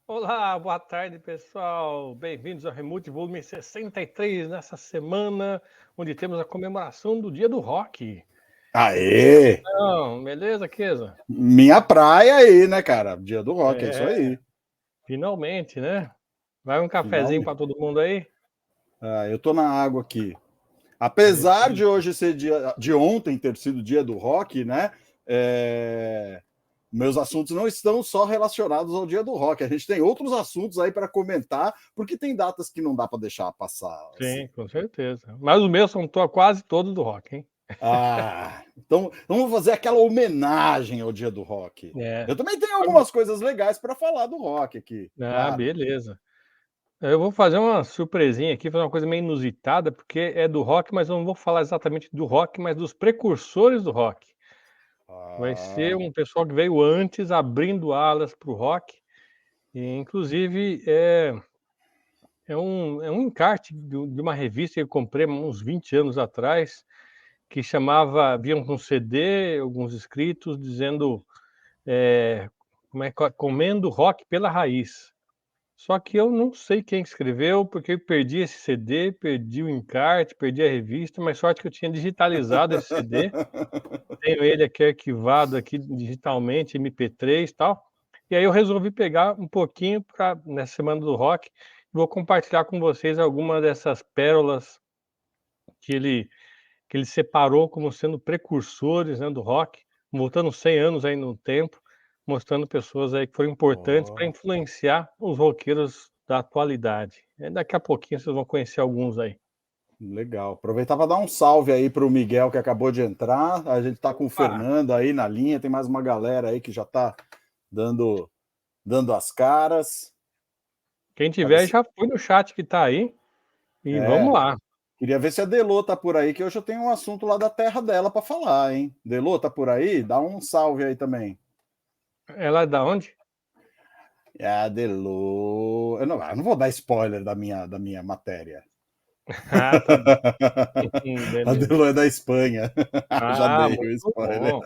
Olá, boa tarde, pessoal. Bem-vindos ao Remote volume 63, nessa semana onde temos a comemoração do Dia do Rock. Aê! Então, beleza, Keza? Minha praia aí, né, cara? Dia do rock, é isso aí. Finalmente, né? Vai um cafezinho Finalmente. para todo mundo aí? Eu tô na água aqui. Apesar de Beleza. hoje ser dia de ontem ter sido dia do rock, né? Meus assuntos não estão só relacionados ao dia do rock. A gente tem outros assuntos aí para comentar, porque tem datas que não dá para deixar passar assim. Sim, com certeza. Mas os meus são quase todos do rock, hein? Então vamos fazer aquela homenagem ao dia do rock. É. Eu também tenho algumas coisas legais para falar do rock aqui, Ah, claro. beleza. Eu vou fazer uma surpresinha aqui, fazer uma coisa meio inusitada, porque é do rock, mas eu não vou falar exatamente do rock, mas dos precursores do rock. Vai ser Ah, um pessoal que veio antes, abrindo alas para o rock, e inclusive é um encarte de uma revista que eu comprei há uns 20 anos atrás, que chamava vinha com CD, alguns escritos dizendo, como é que comendo rock pela raiz. Só que eu não sei quem escreveu, porque eu perdi esse CD, perdi o encarte, perdi a revista, mas sorte que eu tinha digitalizado esse CD. Tenho ele aqui arquivado aqui digitalmente, MP3 e tal. E aí eu resolvi pegar um pouquinho para nessa semana do rock, vou compartilhar com vocês alguma dessas pérolas que ele separou como sendo precursores, né, do rock, voltando 100 anos aí no tempo, mostrando pessoas aí que foram importantes para oh, influenciar os roqueiros da atualidade. Daqui a pouquinho vocês vão conhecer alguns aí. legal. Aproveitar para dar um salve aí para o Miguel que acabou de entrar. A gente está com o Opa, Fernando aí na linha, tem mais uma galera aí que já está dando, dando as caras. quem tiver Parece, já foi no chat que está aí, e vamos é, lá. queria ver se a Delô tá por aí, que hoje eu tenho um assunto lá da terra dela para falar, hein? Delô tá por aí? Dá um salve aí também. Ela é da onde? É a Delô. Eu não vou dar spoiler da minha matéria. Ah, tá bom. A Beleza. Delô é da Espanha. Já Ah, dei o muito spoiler. bom.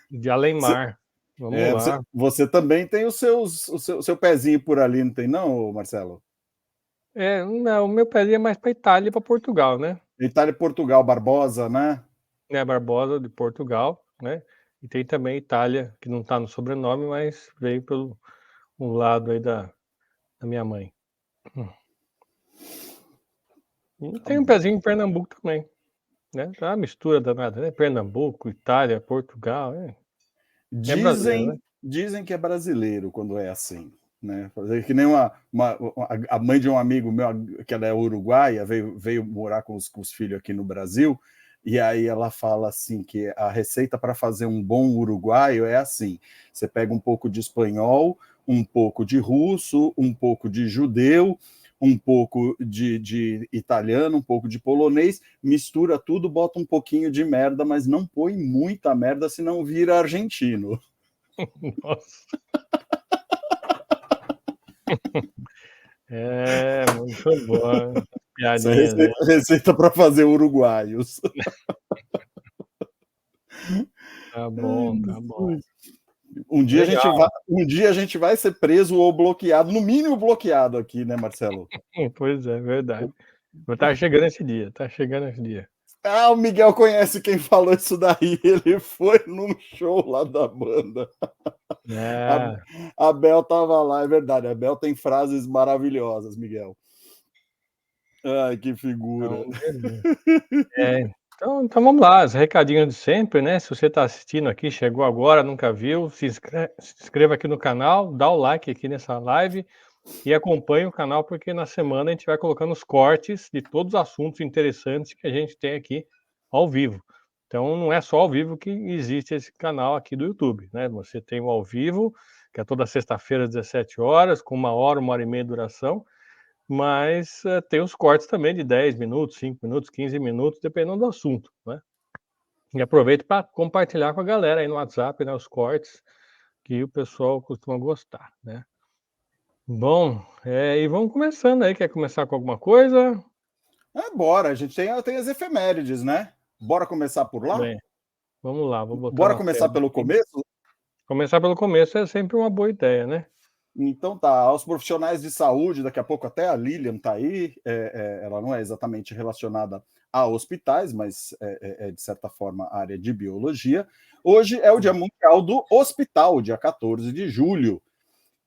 De Alemar. Vamos Você, lá. você também tem o seu pezinho por ali, não tem, não, Marcelo? Não, o meu pezinho é mais para Itália e para Portugal, né. Itália e Portugal, Barbosa, né? Né, Barbosa de Portugal, né, e tem também Itália, que não está no sobrenome, mas veio pelo um lado aí da minha mãe. Hum. E Tá tem um bom. pezinho em Pernambuco também, né, tá uma mistura danada, né, Pernambuco, Itália, Portugal, é brasileiro, né. Dizem que é brasileiro quando é assim, né? Fazer que nem a mãe de um amigo meu, que ela é uruguaia, veio morar com os filhos aqui no Brasil, e aí ela fala assim que a receita para fazer um bom uruguaio é assim: você pega um pouco de espanhol, um pouco de russo, um pouco de judeu, um pouco de italiano, um pouco de polonês, mistura tudo, bota um pouquinho de merda, mas não põe muita merda, senão vira argentino. Nossa. É, muito boa essas Essa é a piadinhas aí. receita para fazer uruguaios. Tá bom, tá bom. Um dia, a gente vai, Legal. um dia a gente vai ser preso ou bloqueado, no mínimo bloqueado aqui, né, Marcelo? Pois é, verdade. Mas tá chegando esse dia, tá chegando esse dia. O Miguel conhece quem falou isso daí. Ele foi num show lá da banda. A, É, a Bel tava lá, é verdade. A Bel tem frases maravilhosas, Miguel. Ai, que figura. então beleza. É, então vamos lá, os recadinhos de sempre, né, se você está assistindo aqui, chegou agora, nunca viu, se inscreva aqui no canal, dá o like aqui nessa live e acompanhe o canal, porque na semana a gente vai colocando os cortes de todos os assuntos interessantes que a gente tem aqui ao vivo. Então não é só ao vivo que existe esse canal aqui do YouTube, né, você tem o ao vivo, que é toda sexta-feira às 17 horas, com 1 hora e meia de duração, mas, tem os cortes também de 10 minutos, 5 minutos, 15 minutos, dependendo do assunto, né. E aproveito para compartilhar com a galera aí no WhatsApp, né, os cortes, que o pessoal costuma gostar, né. Bom, e vamos começando aí, quer começar com alguma coisa? Bora, a gente tem as efemérides, né? Bora começar por lá? Bem, vamos lá, vou botar Bora na começar tela pelo aqui. começo? Começar pelo começo é sempre uma boa ideia, né. Então tá, aos profissionais de saúde, daqui a pouco até a Lilian está aí, ela não é exatamente relacionada a hospitais, mas é de certa forma a área de biologia. Hoje é o Dia Mundial do Hospital, dia 14 de julho.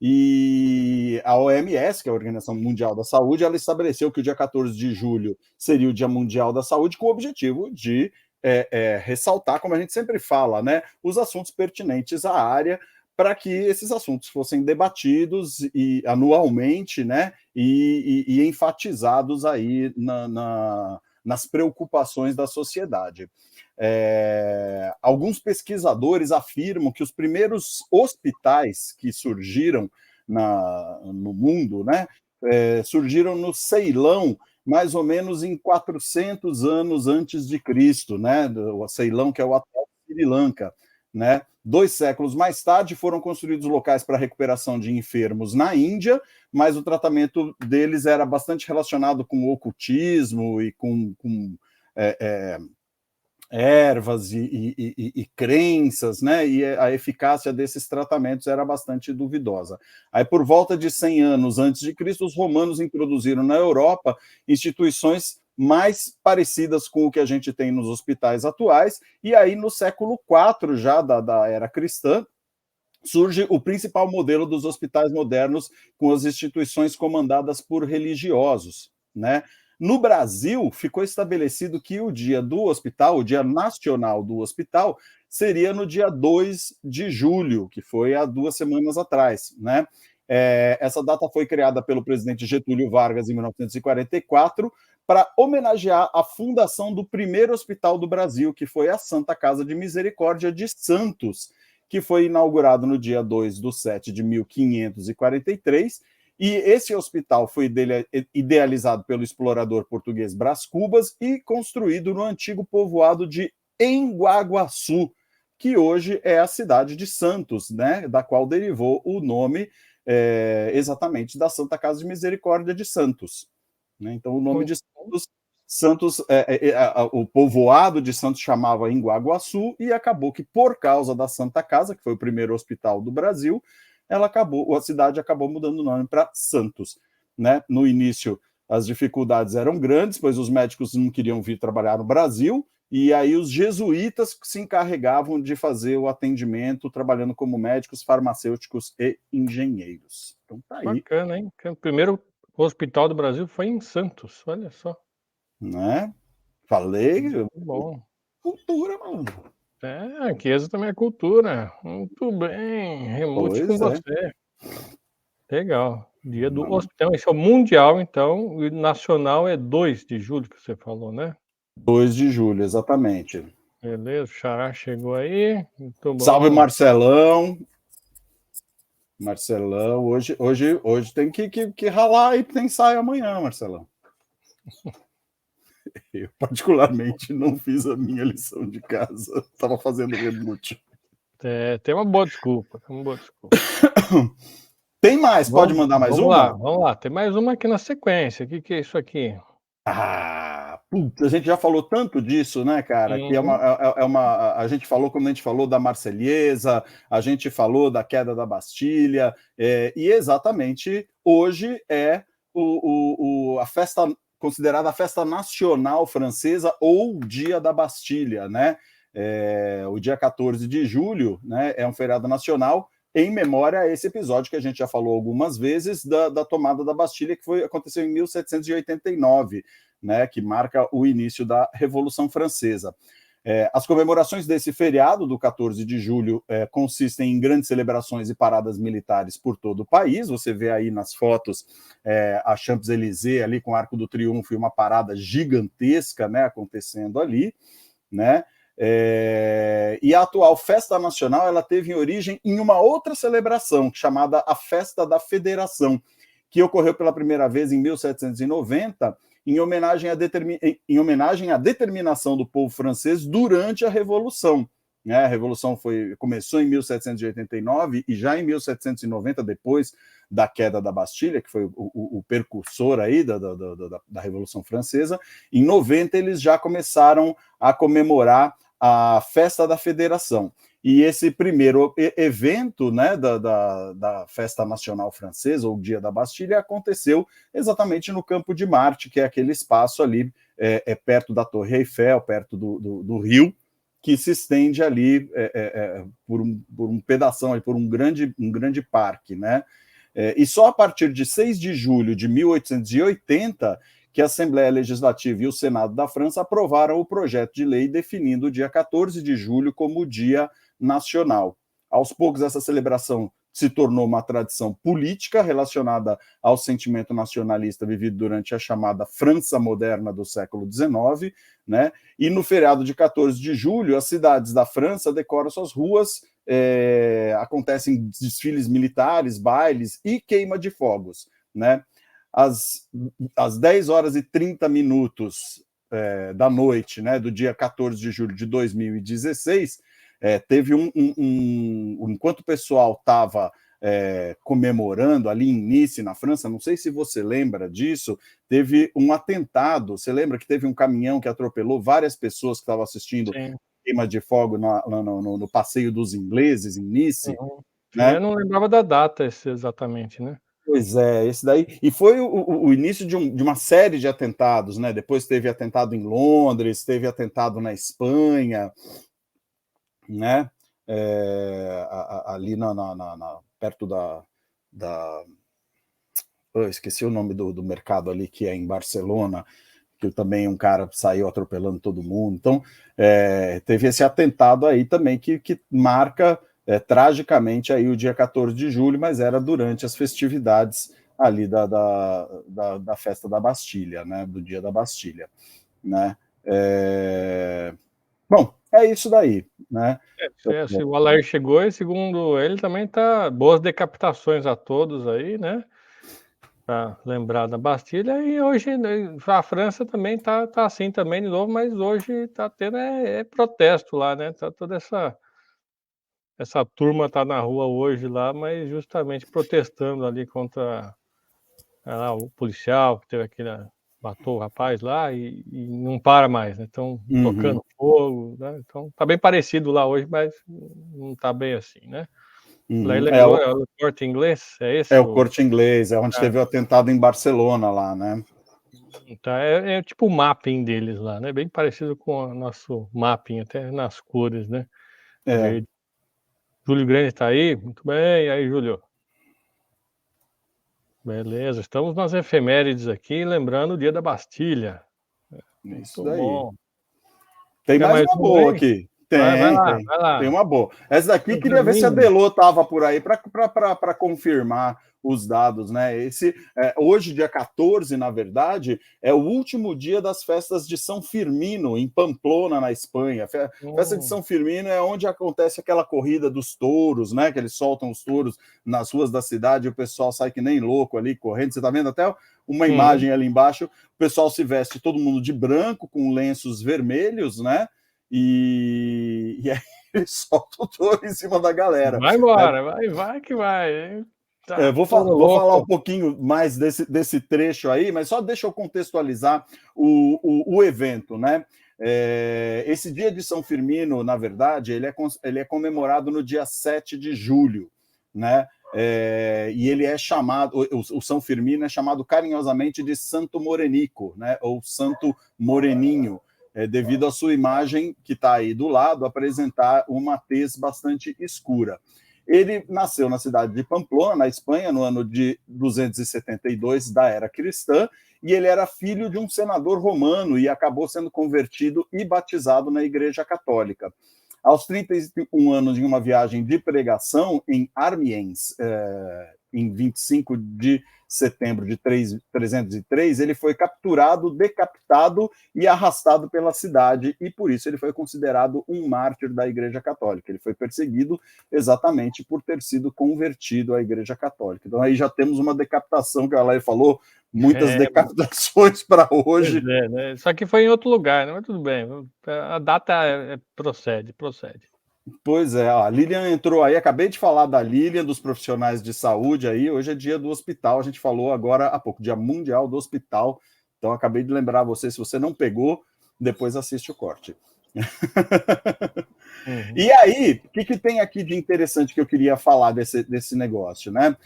E a OMS, que é a Organização Mundial da Saúde, ela estabeleceu que o dia 14 de julho seria o Dia Mundial da Saúde, com o objetivo de ressaltar, como a gente sempre fala, né, os assuntos pertinentes à área, para que esses assuntos fossem debatidos anualmente, né, e enfatizados aí nas preocupações da sociedade. Alguns pesquisadores afirmam que os primeiros hospitais que surgiram no mundo, né, surgiram no Ceilão, mais ou menos em 400 anos antes de Cristo, né, o Ceilão, que é o atual Sri Lanka, né? 2 séculos mais tarde foram construídos locais para recuperação de enfermos na Índia, mas o tratamento deles era bastante relacionado com o ocultismo e com ervas e crenças, né? E a eficácia desses tratamentos era bastante duvidosa. Aí, por volta de 100 anos antes de Cristo, os romanos introduziram na Europa instituições mais parecidas com o que a gente tem nos hospitais atuais, e aí no século IV, já da era cristã, surge o principal modelo dos hospitais modernos, com as instituições comandadas por religiosos, né? No Brasil, ficou estabelecido que o dia do hospital, o Dia Nacional do Hospital, seria no dia 2 de julho, que foi há 2 semanas atrás, né? Essa data foi criada pelo presidente Getúlio Vargas em 1944 para homenagear a fundação do primeiro hospital do Brasil, que foi a Santa Casa de Misericórdia de Santos, que foi inaugurado no dia 2/7 de 1543, e esse hospital foi idealizado pelo explorador português Brás Cubas e construído no antigo povoado de Emguaguaçu, que hoje é a cidade de Santos, né, da qual derivou o nome exatamente da Santa Casa de Misericórdia de Santos. Né? Então, o nome de Santos, o povoado de Santos chamava Emguaguaçu, e acabou que, por causa da Santa Casa, que foi o primeiro hospital do Brasil, a cidade acabou mudando o nome para Santos. Né? No início, as dificuldades eram grandes, pois os médicos não queriam vir trabalhar no Brasil, e aí os jesuítas se encarregavam de fazer o atendimento, trabalhando como médicos, farmacêuticos e engenheiros. Então tá aí. Bacana, hein? O primeiro hospital do Brasil foi em Santos, olha só. Né? Falei, Muito bom. cultura, mano. A riqueza também é cultura. Muito bem, remute com Pois é. você. Legal. Dia do hospital, esse é o mundial, então, e nacional é 2 de julho que você falou, né? 2 de julho, exatamente. Beleza, o xará chegou aí, muito bom. Salve, Marcelão. Marcelão, hoje tem que ralar e tem ensaio amanhã, Marcelão. Eu, particularmente, não fiz a minha lição de casa. Estava fazendo reboot. Tem uma boa desculpa, Tem mais? Pode mandar mais uma? Vamos lá. Tem mais uma aqui na sequência. O que é isso aqui? Puta, a gente já falou tanto disso, né, cara? Que a gente falou, quando a gente falou da Marselhesa, a gente falou da queda da Bastilha, e exatamente hoje é a festa considerada a festa nacional francesa, ou Dia da Bastilha, né? O dia 14 de julho, né, é um feriado nacional em memória a esse episódio que a gente já falou algumas vezes, da tomada da Bastilha, que aconteceu em 1789, né, que marca o início da Revolução Francesa. As comemorações desse feriado, do 14 de julho, consistem em grandes celebrações e paradas militares por todo o país. Você vê aí nas fotos a Champs-Élysées ali com o Arco do Triunfo e uma parada gigantesca, né, acontecendo ali, né? E a atual festa nacional, ela teve origem em uma outra celebração chamada a Festa da Federação, que ocorreu pela primeira vez em 1790, em homenagem à determinação do povo francês durante a Revolução. A Revolução começou em 1789 e já em 1790, depois da queda da Bastilha, que foi o precursor aí da Revolução Francesa, em 90 eles já começaram a comemorar a Festa da Federação. E esse primeiro evento, né, da Festa Nacional Francesa, ou Dia da Bastilha, aconteceu exatamente no Campo de Marte, que é aquele espaço ali perto da Torre Eiffel, perto do Rio, que se estende ali por um pedação, por um grande parque, né? E só a partir de 6 de julho de 1880 que a Assembleia Legislativa e o Senado da França aprovaram o projeto de lei definindo o dia 14 de julho como Dia Nacional. Aos poucos, essa celebração se tornou uma tradição política relacionada ao sentimento nacionalista vivido durante a chamada França moderna do século XIX, né? E no feriado de 14 de julho, as cidades da França decoram suas ruas, acontecem desfiles militares, bailes e queima de fogos, né? Às 10 horas e 30 minutos da noite, né, do dia 14 de julho de 2016, teve enquanto o pessoal estava comemorando ali em Nice, na França, não sei se você lembra disso, teve um atentado. Você lembra que teve um caminhão que atropelou várias pessoas que estavam assistindo queima de fogo no Passeio dos Ingleses, em Nice? Uhum. Né? Eu não lembrava da data exatamente, né? Pois é, esse daí. E foi o início de uma série de atentados, né? Depois teve atentado em Londres, teve atentado na Espanha, né? Ali perto eu esqueci o nome do mercado ali, que é em Barcelona, que também um cara saiu atropelando todo mundo. Então, teve esse atentado aí também que marca tragicamente aí o dia 14 de julho, mas era durante as festividades ali da festa da Bastilha, né, do dia da Bastilha, né? Bom, é isso daí, né? Se o Alair chegou, e segundo ele também tá boas decapitações a todos aí, né? Para lembrar da Bastilha. E hoje, né, a França também tá assim também de novo, mas hoje tá tendo protesto lá, né? Tá toda essa turma tá na rua hoje lá, mas justamente protestando ali contra o policial que teve matou o rapaz lá e não para mais, né? Estão tocando fogo, né? Então tá bem parecido lá hoje, mas não tá bem assim, né? Lá ele lembrou, é o Corte Inglês, é esse? O Corte Inglês, é onde teve o atentado em Barcelona lá, né? Tá, é tipo o mapping deles lá, né? Bem parecido com o nosso mapping, até nas cores, né? Verde. Júlio Grande tá aí? Muito bem, e aí, Júlio? Beleza, estamos nas efemérides aqui, lembrando o dia da Bastilha. Isso Muito daí. bom. Tem Quer mais mais uma um boa aí? aqui. Vai lá, Tem. vai lá. Tem uma boa. Essa daqui, queria ver se a Benjamin. Delô estava por aí para confirmar os dados, né? Hoje, dia 14, na verdade, é o último dia das festas de São Firmino, em Pamplona, na Espanha. Festa de São Firmino é onde acontece aquela corrida dos touros, né? Que eles soltam os touros nas ruas da cidade e o pessoal sai que nem louco ali, correndo. Você está vendo até uma imagem ali embaixo. O pessoal se veste todo mundo de branco, com lenços vermelhos, né? E aí ele solta o touro em cima da galera. Vai embora, vai que vai. Tá, Vou falar um pouquinho mais desse trecho aí, mas só deixa eu contextualizar o evento, né? Esse dia de São Firmino, na verdade, ele é comemorado no dia 7 de julho, né? E ele é chamado, o São Firmino é chamado carinhosamente de Santo Morenico, né? Ou Santo Moreninho, devido à sua imagem, que está aí do lado, apresentar uma tez bastante escura. Ele nasceu na cidade de Pamplona, na Espanha, no ano de 272 da era cristã, e ele era filho de um senador romano e acabou sendo convertido e batizado na Igreja Católica. Aos 31 anos, em uma viagem de pregação em Amiens, em 25 de setembro de 303, ele foi capturado, decapitado e arrastado pela cidade, e por isso ele foi considerado um mártir da Igreja Católica. Ele foi perseguido exatamente por ter sido convertido à Igreja Católica. Então aí já temos uma decapitação, que a Laí falou, muitas decapitações para hoje. Né? Só que foi em outro lugar, né? Mas tudo bem. A data procede. Pois é, a Lilian entrou aí, acabei de falar da Lilian, dos profissionais de saúde aí, hoje é dia do hospital, a gente falou agora há pouco, dia mundial do hospital, então acabei de lembrar você, se você não pegou, depois assiste o corte. Uhum. E aí, o que tem aqui de interessante que eu queria falar desse negócio, né?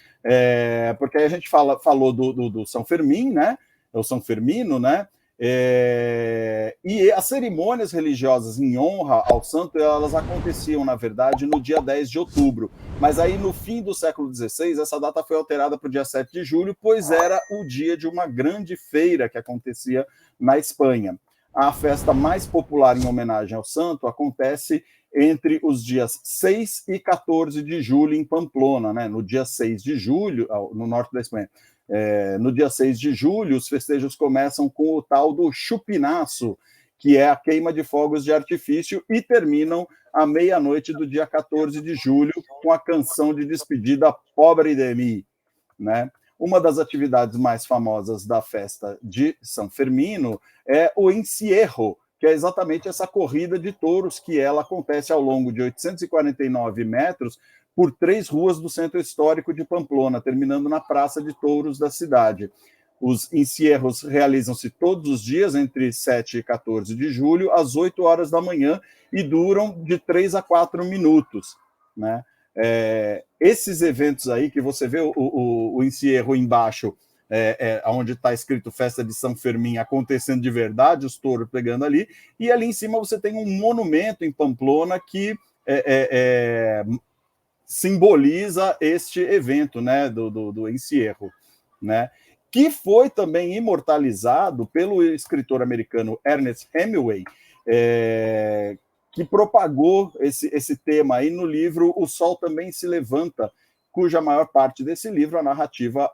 Porque aí a gente falou do São Fermín, né? O São Fermino, né? E as cerimônias religiosas em honra ao santo, elas aconteciam, na verdade, no dia 10 de outubro. Mas aí, no fim do século XVI, essa data foi alterada para o dia 7 de julho, pois era o dia de uma grande feira que acontecia na Espanha. A festa mais popular em homenagem ao santo acontece entre os dias 6 e 14 de julho em Pamplona, né? No dia 6 de julho, no norte da Espanha. No dia 6 de julho, os festejos começam com o tal do chupinaço, que é a queima de fogos de artifício, e terminam à meia-noite do dia 14 de julho com a canção de despedida Pobre de mim, né? Uma das atividades mais famosas da festa de São Fermino é o encierro, que é exatamente essa corrida de touros, que ela acontece ao longo de 849 metros por 3 ruas do centro histórico de Pamplona, terminando na Praça de Touros da cidade. Os encierros realizam-se todos os dias, entre 7 e 14 de julho, às 8 horas da manhã, e duram de 3 a 4 minutos, né? Esses eventos aí, que você vê o encierro embaixo, onde está escrito Festa de São Fermín, acontecendo de verdade, os touros pegando ali, e ali em cima você tem um monumento em Pamplona que simboliza este evento, né, do encierro, né, que foi também imortalizado pelo escritor americano Ernest Hemingway, que propagou esse tema aí no livro O Sol Também Se Levanta, cuja maior parte desse livro, a narrativa,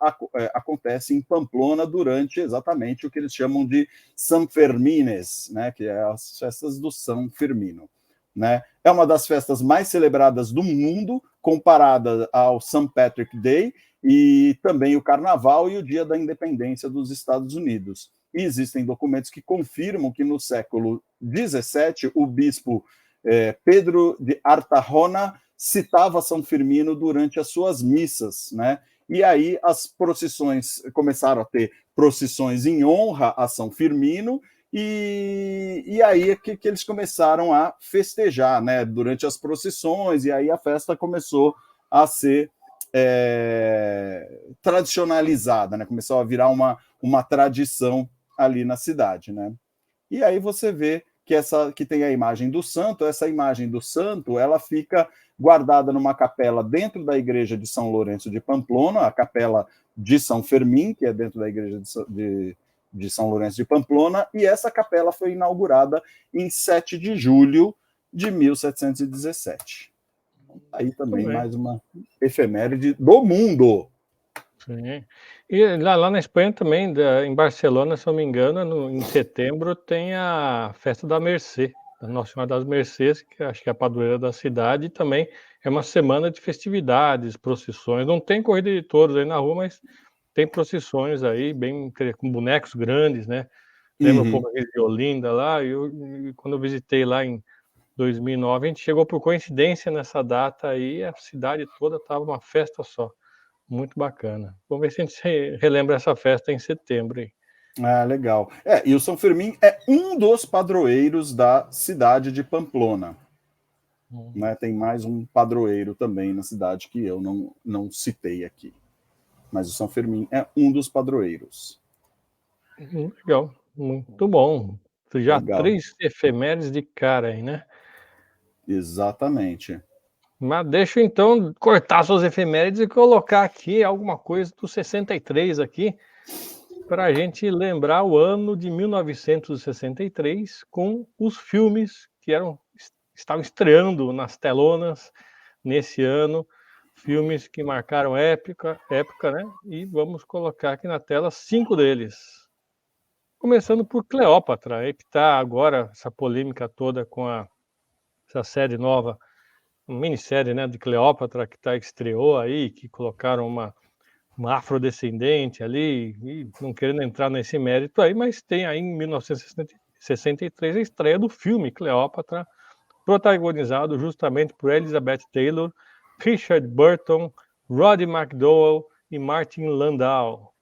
acontece em Pamplona durante exatamente o que eles chamam de San Fermines, né, que é as festas do São Firmino, né? É uma das festas mais celebradas do mundo, comparada ao St. Patrick Day e também o Carnaval e o Dia da Independência dos Estados Unidos. E existem documentos que confirmam que no século XVII o bispo Pedro de Artajona citava São Firmino durante as suas missas, né? E aí as procissões começaram a ter procissões em honra a São Firmino, e aí é que eles começaram a festejar, né? Durante as procissões, e aí a festa começou a ser tradicionalizada, né? Começou a virar uma tradição ali na cidade, né? E aí você vê que tem a imagem do santo. Essa imagem do santo, ela fica guardada numa capela dentro da igreja de São Lourenço de Pamplona, a capela de São Fermín, que é dentro da igreja de São Lourenço de Pamplona, e essa capela foi inaugurada em 7 de julho de 1717. Aí também mais uma efeméride do mundo. Sim. E lá na Espanha também, em Barcelona, se eu não me engano, em setembro tem a festa da Mercê, da Nossa Senhora das Mercês, que acho que é a padroeira da cidade, e também é uma semana de festividades, procissões. Não tem corrida de touros aí na rua, mas tem procissões aí, bem com bonecos grandes, né? Lembra um pouco aquele de Olinda lá, e quando eu visitei lá em 2009, a gente chegou por coincidência nessa data aí, a cidade toda estava uma festa só. Muito bacana. Vamos ver se a gente relembra essa festa em setembro aí. Ah, legal. E o São Fermín é um dos padroeiros da cidade de Pamplona. Né? Tem mais um padroeiro também na cidade que eu não citei aqui. Mas o São Fermín é um dos padroeiros. Legal, muito bom. Já Legal. 3 efemérides de cara aí, né? Exatamente. Mas deixa eu então cortar suas efemérides e colocar aqui alguma coisa do 63 aqui, para a gente lembrar o ano de 1963 com os filmes que estavam estreando nas telonas nesse ano, filmes que marcaram época, né? E vamos colocar aqui na tela 5 deles. Começando por Cleópatra, aí que está agora essa polêmica toda com essa série nova, uma minissérie, né, de Cleópatra que estreou aí, que colocaram uma afrodescendente ali, e não querendo entrar nesse mérito aí, mas tem aí em 1963 a estreia do filme Cleópatra, protagonizado justamente por Elizabeth Taylor, Richard Burton, Roddy McDowall e Martin Landau.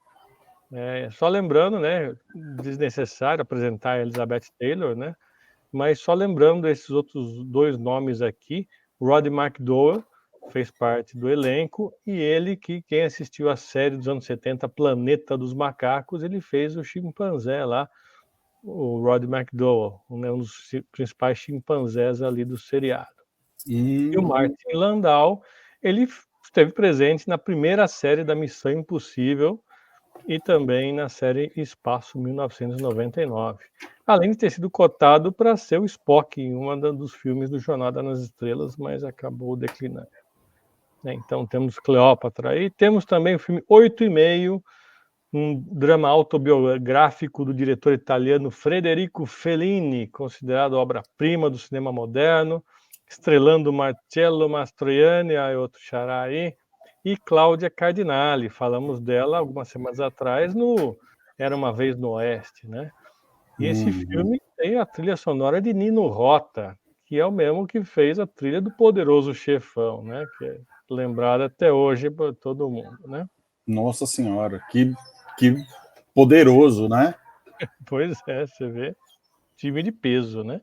Só lembrando, né, desnecessário apresentar a Elizabeth Taylor, né, mas só lembrando esses outros 2 nomes aqui, Rod McDowall fez parte do elenco, e ele que quem assistiu a série dos anos 70, Planeta dos Macacos, ele fez o chimpanzé lá, o Rod McDowall, um dos principais chimpanzés ali do seriado. E o Martin Landau, ele esteve presente na primeira série da Missão Impossível e também na série Espaço 1999. Além de ter sido cotado para ser o Spock em um dos filmes do Jornada nas Estrelas, mas acabou declinando. Então temos Cleópatra aí, temos também o filme 8,5, um drama autobiográfico do diretor italiano Federico Fellini, considerado obra-prima do cinema moderno, estrelando Marcello Mastroianni, outro xará aí, e Cláudia Cardinale. Falamos dela algumas semanas atrás no Era Uma Vez no Oeste, né? E esse filme tem a trilha sonora de Nino Rota, que é o mesmo que fez a trilha do Poderoso Chefão, né? Que é lembrada até hoje por todo mundo, né? Nossa Senhora, que poderoso, né? Pois é, você vê, time de peso, né?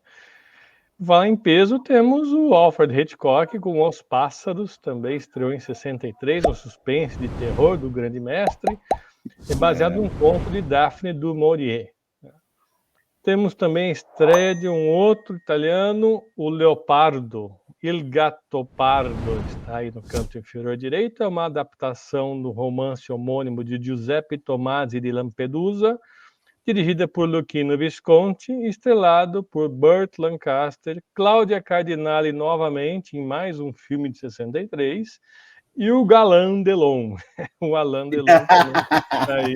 Falar em peso, temos o Alfred Hitchcock com Os Pássaros, também estreou em 63, um suspense de terror do grande mestre, é baseado num conto de Daphne du Maurier. Temos também a estreia de um outro italiano, o Leopardo, Il Gattopardo, está aí no canto inferior direito, é uma adaptação do romance homônimo de Giuseppe Tomasi di Lampedusa, dirigida por Luchino Visconti, estrelado por Burt Lancaster, Cláudia Cardinale novamente, em mais um filme de 63, e o Alain Delon. O Alain Delon também está aí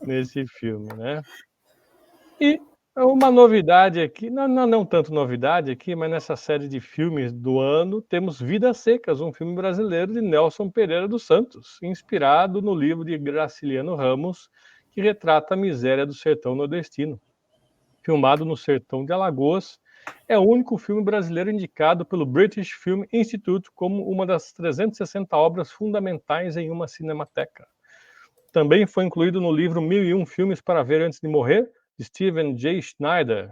nesse filme, né? E uma novidade aqui, não tanto novidade aqui, mas nessa série de filmes do ano, temos Vidas Secas, um filme brasileiro de Nelson Pereira dos Santos, inspirado no livro de Graciliano Ramos, que retrata a miséria do sertão nordestino. Filmado no sertão de Alagoas, é o único filme brasileiro indicado pelo British Film Institute como uma das 360 obras fundamentais em uma cinemateca. Também foi incluído no livro 1001 Filmes para Ver Antes de Morrer, de Stephen J. Schneider.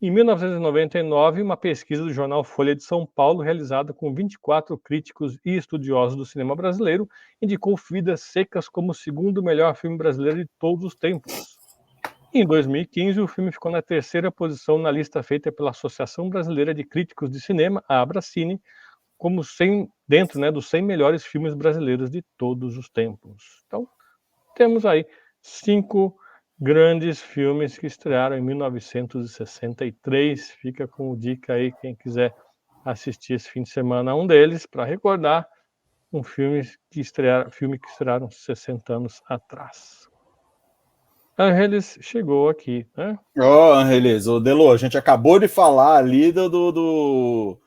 Em 1999, uma pesquisa do jornal Folha de São Paulo, realizada com 24 críticos e estudiosos do cinema brasileiro, indicou Vidas Secas como o segundo melhor filme brasileiro de todos os tempos. Em 2015, o filme ficou na terceira posição na lista feita pela Associação Brasileira de Críticos de Cinema, a Abracine, como dentro dos 100 melhores filmes brasileiros de todos os tempos. Então, temos aí 5 grandes filmes que estrearam em 1963. Fica como dica aí, quem quiser assistir esse fim de semana, um deles, para recordar um filme que estrearam 60 anos atrás. Ángeles chegou aqui, né? Ángeles, o Delo, a gente acabou de falar ali do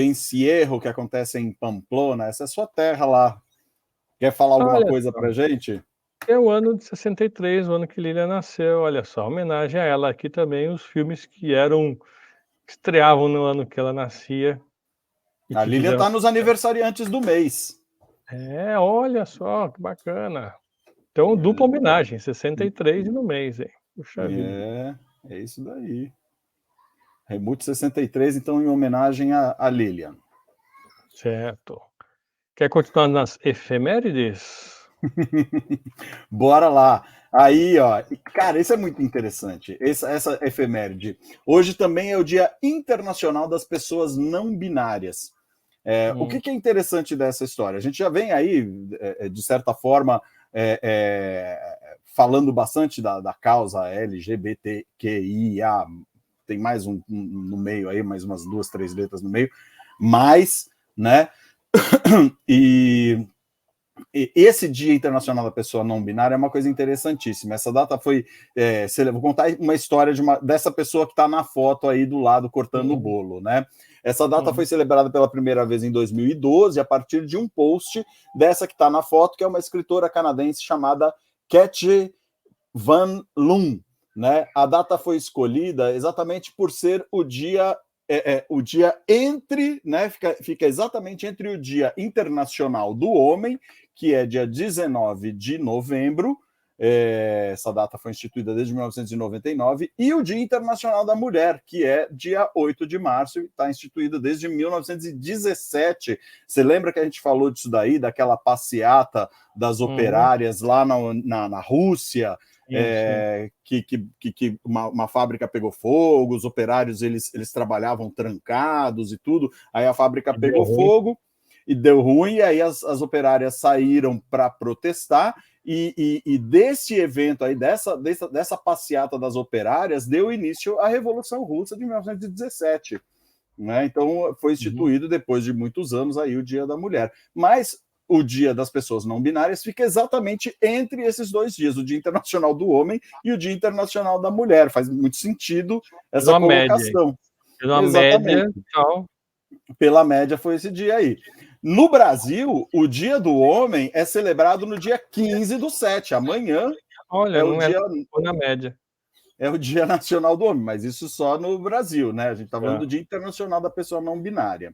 encierro que acontece em Pamplona, essa é a sua terra lá. Quer falar alguma coisa pra gente? É o ano de 63, o ano que Lília nasceu, olha só, homenagem a ela. Aqui também os filmes que estreavam no ano que ela nascia. A Lília está nos aniversariantes do mês. Olha só, que bacana. Então, dupla homenagem, 63 e no mês, hein? Puxa vida. É isso daí. Reboot 63, então, em homenagem a Lilian. Certo. Quer continuar nas efemérides? Bora lá. Aí, ó, cara, isso é muito interessante, essa efeméride. Hoje também é o Dia Internacional das Pessoas Não Binárias. O que é interessante dessa história? A gente já vem aí, de certa forma, falando bastante da causa LGBTQIA, tem mais um no meio aí, mais umas 2, 3 letras no meio, mas, né, e esse Dia Internacional da Pessoa Não Binária é uma coisa interessantíssima. Essa data foi... vou contar uma história dessa pessoa que está na foto aí do lado cortando o bolo, né? Essa data foi celebrada pela primeira vez em 2012, a partir de um post dessa que está na foto, que é uma escritora canadense chamada Cat Van Loon, né? A data foi escolhida exatamente por ser o dia... o dia entre, né? Fica exatamente entre o Dia Internacional do Homem, que é dia 19 de novembro, essa data foi instituída desde 1999, e o Dia Internacional da Mulher, que é dia 8 de março, e está instituído desde 1917. Você lembra que a gente falou disso daí, daquela passeata das operárias lá na Rússia, que uma fábrica pegou fogo, os operários eles trabalhavam trancados e tudo, aí a fábrica pegou fogo e deu ruim, e aí as operárias saíram para protestar, e desse evento aí, dessa passeata das operárias, deu início à Revolução Russa de 1917. Né? Então foi instituído, depois de muitos anos, aí o Dia da Mulher. Mas o Dia das Pessoas Não Binárias fica exatamente entre esses dois dias, o Dia Internacional do Homem e o Dia Internacional da Mulher. Faz muito sentido essa colocação. Pela média, então... Pela média foi esse dia aí. No Brasil, o Dia do Homem é celebrado no dia 15/7. Amanhã Olha, não dia... na média. É o Dia Nacional do Homem, mas isso só no Brasil, né? A gente está falando do Dia Internacional da Pessoa Não Binária.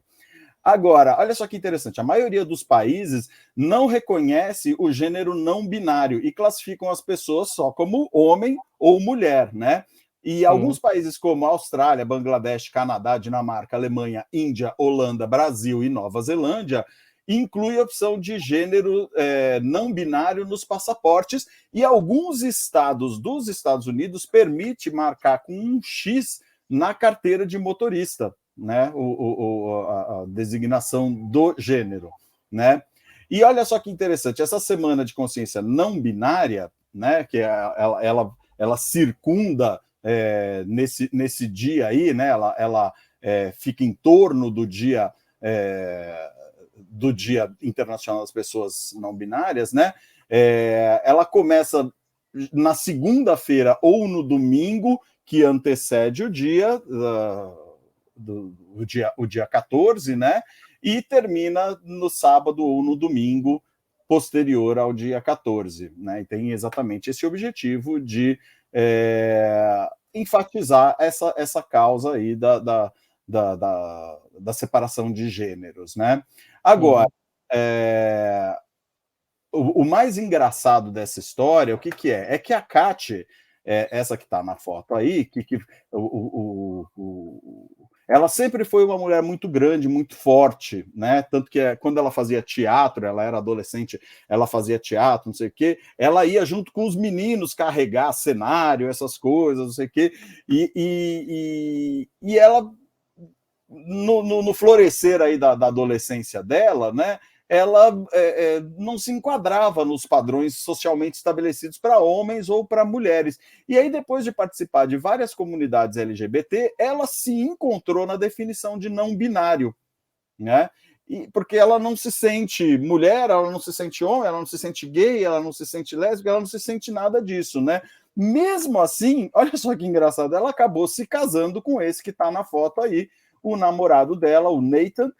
Agora, olha só que interessante, a maioria dos países não reconhece o gênero não binário e classificam as pessoas só como homem ou mulher, né? E alguns países como Austrália, Bangladesh, Canadá, Dinamarca, Alemanha, Índia, Holanda, Brasil e Nova Zelândia inclui a opção de gênero não binário nos passaportes, e alguns estados dos Estados Unidos permite marcar com um X na carteira de motorista, né? A designação do gênero, né? E olha só que interessante, essa semana de consciência não binária, né? Que ela circunda nesse dia aí, né? Ela fica em torno do Dia Internacional das Pessoas Não Binárias, né? Ela começa na segunda-feira ou no domingo que antecede o dia 14, né? E termina no sábado ou no domingo posterior ao dia 14, né? E tem exatamente esse objetivo de enfatizar essa causa aí da separação de gêneros, né? Agora, o mais engraçado dessa história, o que é? É que a Kate, essa que está na foto aí, ela sempre foi uma mulher muito grande, muito forte, né? Tanto que quando ela fazia teatro, ela era adolescente, ela fazia teatro, não sei o quê, ela ia junto com os meninos carregar cenário, essas coisas, não sei o quê, e ela, no florescer aí da adolescência dela, né? Ela não se enquadrava nos padrões socialmente estabelecidos para homens ou para mulheres. E aí, depois de participar de várias comunidades LGBT, ela se encontrou na definição de não binário, né? Porque ela não se sente mulher, ela não se sente homem, ela não se sente gay, ela não se sente lésbica, ela não se sente nada disso, né? Mesmo assim, olha só que engraçado, ela acabou se casando com esse que está na foto aí, o namorado dela, o Nathan,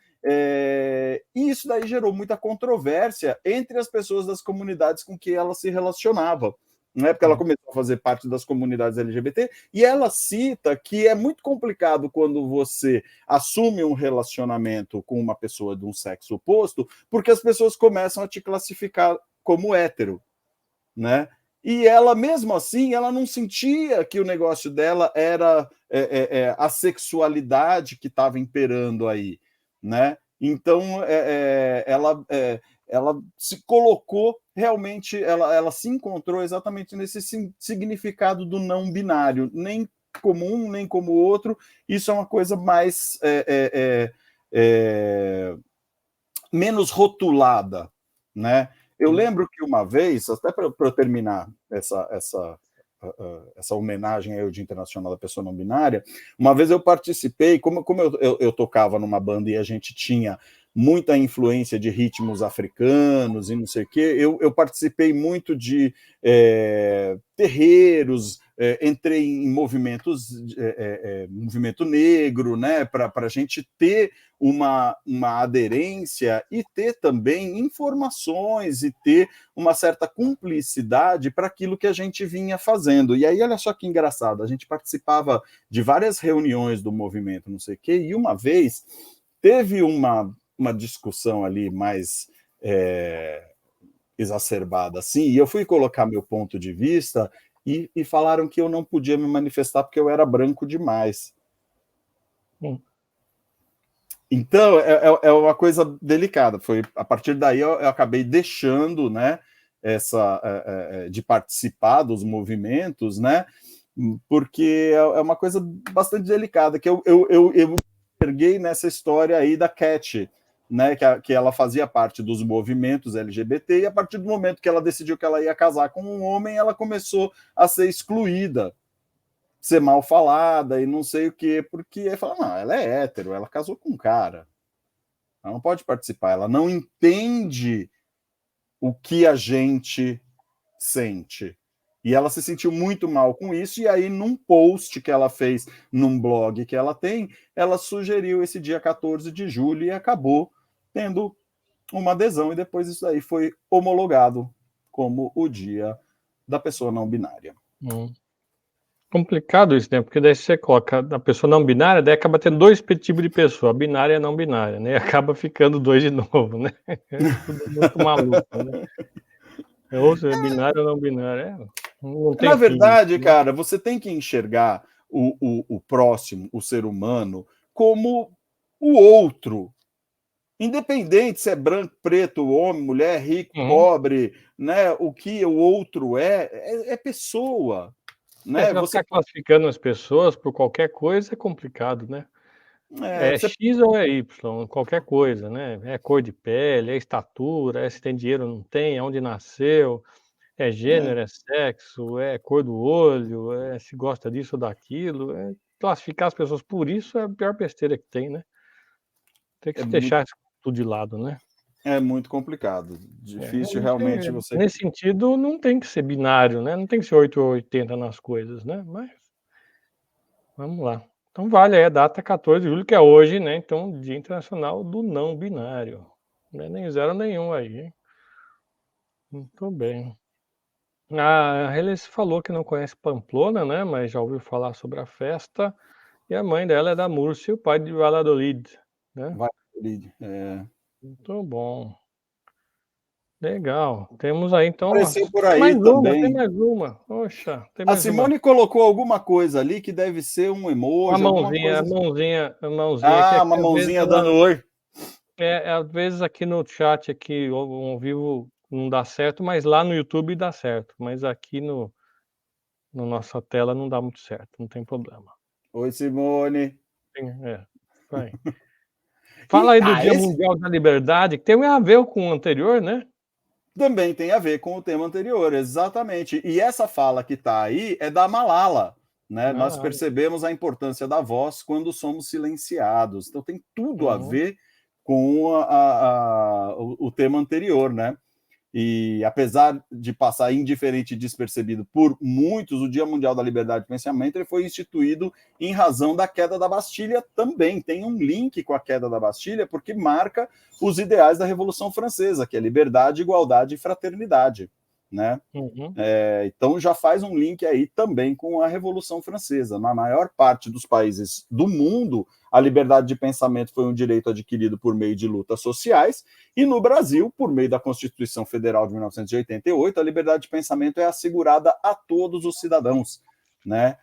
e isso daí gerou muita controvérsia entre as pessoas das comunidades com que ela se relacionava, né? Porque ela começou a fazer parte das comunidades LGBT, e ela cita que é muito complicado quando você assume um relacionamento com uma pessoa de um sexo oposto, porque as pessoas começam a te classificar como hétero, né? E ela, mesmo assim, ela não sentia que o negócio dela era a sexualidade que estava imperando aí, né? Então, ela se colocou realmente, ela se encontrou exatamente nesse significado do não binário, nem como um, nem como o outro. Isso é uma coisa mais menos rotulada, né? Eu lembro que uma vez, até para eu terminar essa homenagem ao Dia Internacional da Pessoa Não Binária, uma vez eu participei, como eu tocava numa banda e a gente tinha muita influência de ritmos africanos e não sei o quê, eu participei muito de terreiros, entrei em movimentos, movimento negro, né, para a gente ter uma aderência e ter também informações e ter uma certa cumplicidade para aquilo que a gente vinha fazendo. E aí, olha só que engraçado, a gente participava de várias reuniões do movimento, não sei o quê, e uma vez teve uma discussão ali mais exacerbada assim, e eu fui colocar meu ponto de vista e falaram que eu não podia me manifestar porque eu era branco demais. Então, é uma coisa delicada. Foi a partir daí eu acabei deixando, né, de participar dos movimentos, né, porque é uma coisa bastante delicada, que eu enxerguei nessa história aí da Cat, né, que ela fazia parte dos movimentos LGBT, e a partir do momento que ela decidiu que ela ia casar com um homem, ela começou a ser excluída, ser mal falada e não sei o quê, porque fala, não, ela é hétero, ela casou com um cara, ela não pode participar, ela não entende o que a gente sente. E ela se sentiu muito mal com isso, e aí num post que ela fez num blog que ela tem, ela sugeriu esse dia 14 de julho e acabou tendo uma adesão, e depois isso aí foi homologado como o dia da pessoa não binária. Complicado isso, né? Porque daí você coloca a pessoa não binária, daí acaba tendo dois tipos de pessoa, a binária e a não binária, né? E acaba ficando dois de novo, né? É tudo muito maluco, né? Ou seja, binário ou não binário, não tem Na fim. verdade, Né? cara, você tem que enxergar o próximo, o ser humano, como o outro. Independente se é branco, preto, homem, mulher, rico, pobre, né? O que o outro é pessoa. Né? Você vai ficar classificando as pessoas por qualquer coisa é complicado, né? É Você... X ou é Y, qualquer coisa, né? É cor de pele, é estatura, é se tem dinheiro ou não tem, é onde nasceu, é gênero, é sexo, é cor do olho, é se gosta disso ou daquilo. Classificar as pessoas por isso é a pior besteira que tem, né? Tem que deixar isso tudo de lado, né? É muito complicado. Difícil realmente você. Nesse sentido, não tem que ser binário, né? Não tem que ser 8 ou 80 nas coisas, né? Mas vamos lá. Então vale aí a data 14 de julho, que é hoje, né? Então, Dia Internacional do Não Binário. Não é nem 0 nem 1 aí, hein? Muito bem. A Helena falou que não conhece Pamplona, né? Mas já ouviu falar sobre a festa. E a mãe dela é da Múrcia e o pai de Valladolid, né? Valladolid, Muito bom. Legal. Temos aí, então, apareceu por tem aí mais uma, também. tem mais uma. Poxa, tem A mais uma. Simone colocou alguma coisa ali que deve ser um Uma emoji, alguma mãozinha, coisa. a mãozinha que Ah, aqui uma às vezes mãozinha dando ela oi. às vezes aqui no chat aqui ao vivo não dá certo, mas lá no YouTube dá certo, mas aqui no nossa tela não dá muito certo, não tem problema. Oi, Simone. Vai. Fala aí do Dia Esse Mundial da Liberdade, que tem a ver com o anterior, né? também tem a ver com o tema anterior, exatamente. E essa fala que está aí é da Malala. Né? Nós percebemos a importância da voz quando somos silenciados. Então tem tudo a ver com o tema anterior, né? E apesar de passar indiferente e despercebido por muitos, o Dia Mundial da Liberdade de Pensamento ele foi instituído em razão da queda da Bastilha também. Tem um link com a queda da Bastilha, porque marca os ideais da Revolução Francesa, que é liberdade, igualdade e fraternidade. Né? Então já faz um link aí também com a Revolução Francesa. Na maior parte dos países do mundo, a liberdade de pensamento foi um direito adquirido por meio de lutas sociais, e no Brasil, por meio da Constituição Federal de 1988, a liberdade de pensamento é assegurada a todos os cidadãos. Né?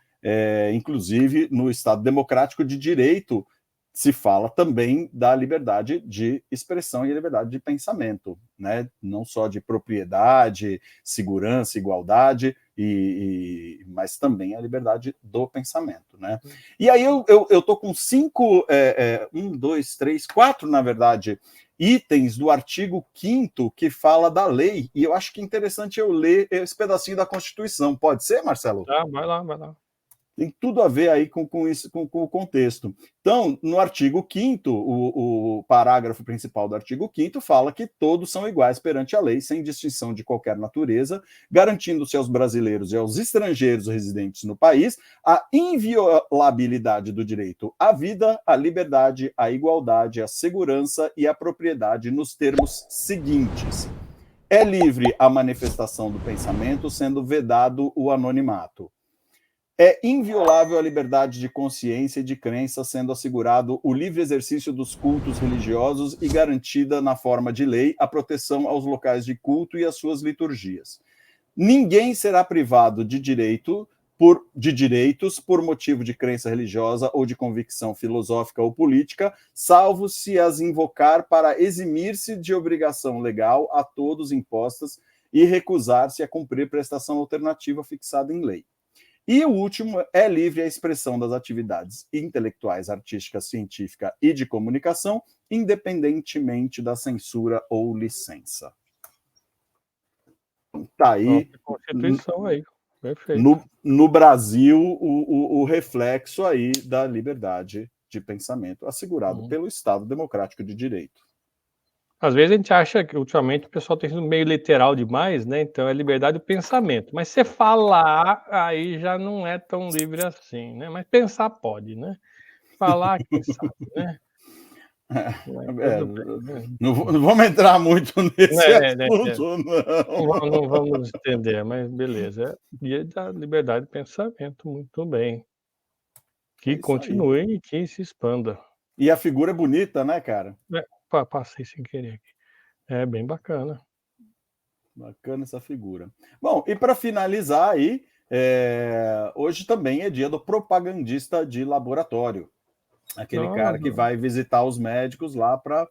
Inclusive, no Estado Democrático de Direito, se fala também da liberdade de expressão e liberdade de pensamento, né? Não só de propriedade, segurança, igualdade, mas também a liberdade do pensamento, né? E aí eu tô com 4, na verdade, itens do artigo 5º que fala da lei, e eu acho que é interessante eu ler esse pedacinho da Constituição. Pode ser, Marcelo? Tá, vai lá. Tem tudo a ver aí com isso, com o contexto. Então, no artigo 5º, o parágrafo principal do artigo 5º fala que todos são iguais perante a lei, sem distinção de qualquer natureza, garantindo-se aos brasileiros e aos estrangeiros residentes no país a inviolabilidade do direito à vida, à liberdade, à igualdade, à segurança e à propriedade nos termos seguintes: é livre a manifestação do pensamento, sendo vedado o anonimato. É inviolável a liberdade de consciência e de crença, sendo assegurado o livre exercício dos cultos religiosos e garantida, na forma de lei, a proteção aos locais de culto e às suas liturgias. Ninguém será privado de direitos por motivo de crença religiosa ou de convicção filosófica ou política, salvo se as invocar para eximir-se de obrigação legal a todos impostas e recusar-se a cumprir prestação alternativa fixada em lei. E o último é livre a expressão das atividades intelectuais, artísticas, científica e de comunicação, independentemente da censura ou licença. Tá aí. Constituição aí. Perfeito. No Brasil, o reflexo aí da liberdade de pensamento, assegurado pelo Estado Democrático de Direito. Às vezes a gente acha que ultimamente o pessoal tem sido meio literal demais, né? Então é liberdade do pensamento. Mas você falar, aí já não é tão livre assim, né? Mas pensar pode, né? Falar, quem sabe, né? Não vamos entrar muito nesse assunto, não. Não vamos entender, mas beleza. É dia da liberdade de pensamento, muito bem. Que continue e que se expanda. E a figura é bonita, né, cara? Passei sem querer aqui. É bem bacana. Bacana essa figura. Bom, e para finalizar aí, hoje também é dia do propagandista de laboratório. Aquele cara que vai visitar os médicos lá para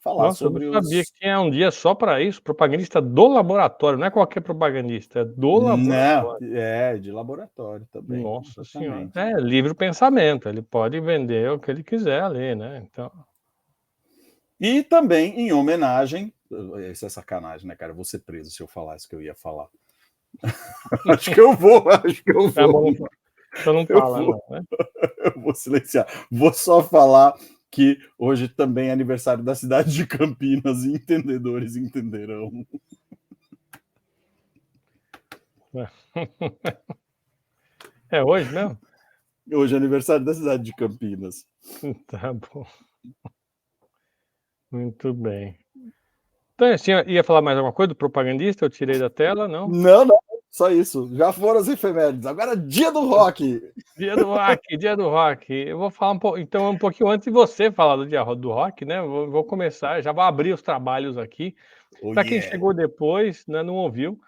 falar sobre eu não sabia que tinha um dia só para isso, propagandista do laboratório, não é qualquer propagandista, é do laboratório. Não, é de laboratório também. Nossa Senhora. É livre pensamento, ele pode vender o que ele quiser ali, né? Então. E também em homenagem, isso é sacanagem, né, cara? Eu vou ser preso se eu falar isso que eu ia falar. acho que eu vou. Tá bom, então não fala, não, né? Eu vou silenciar. Vou só falar que hoje também é aniversário da cidade de Campinas e entendedores entenderão. É hoje mesmo? Hoje é aniversário da cidade de Campinas. Tá bom. Muito bem. Então, assim, ia falar mais alguma coisa do propagandista? Eu tirei da tela, não? Não, só isso. Já foram as efemérides. Agora dia do rock. Dia do rock. Eu vou falar um pouquinho antes de você falar do dia do rock, né? Vou começar, já vou abrir os trabalhos aqui. Para quem chegou depois, né, não ouviu,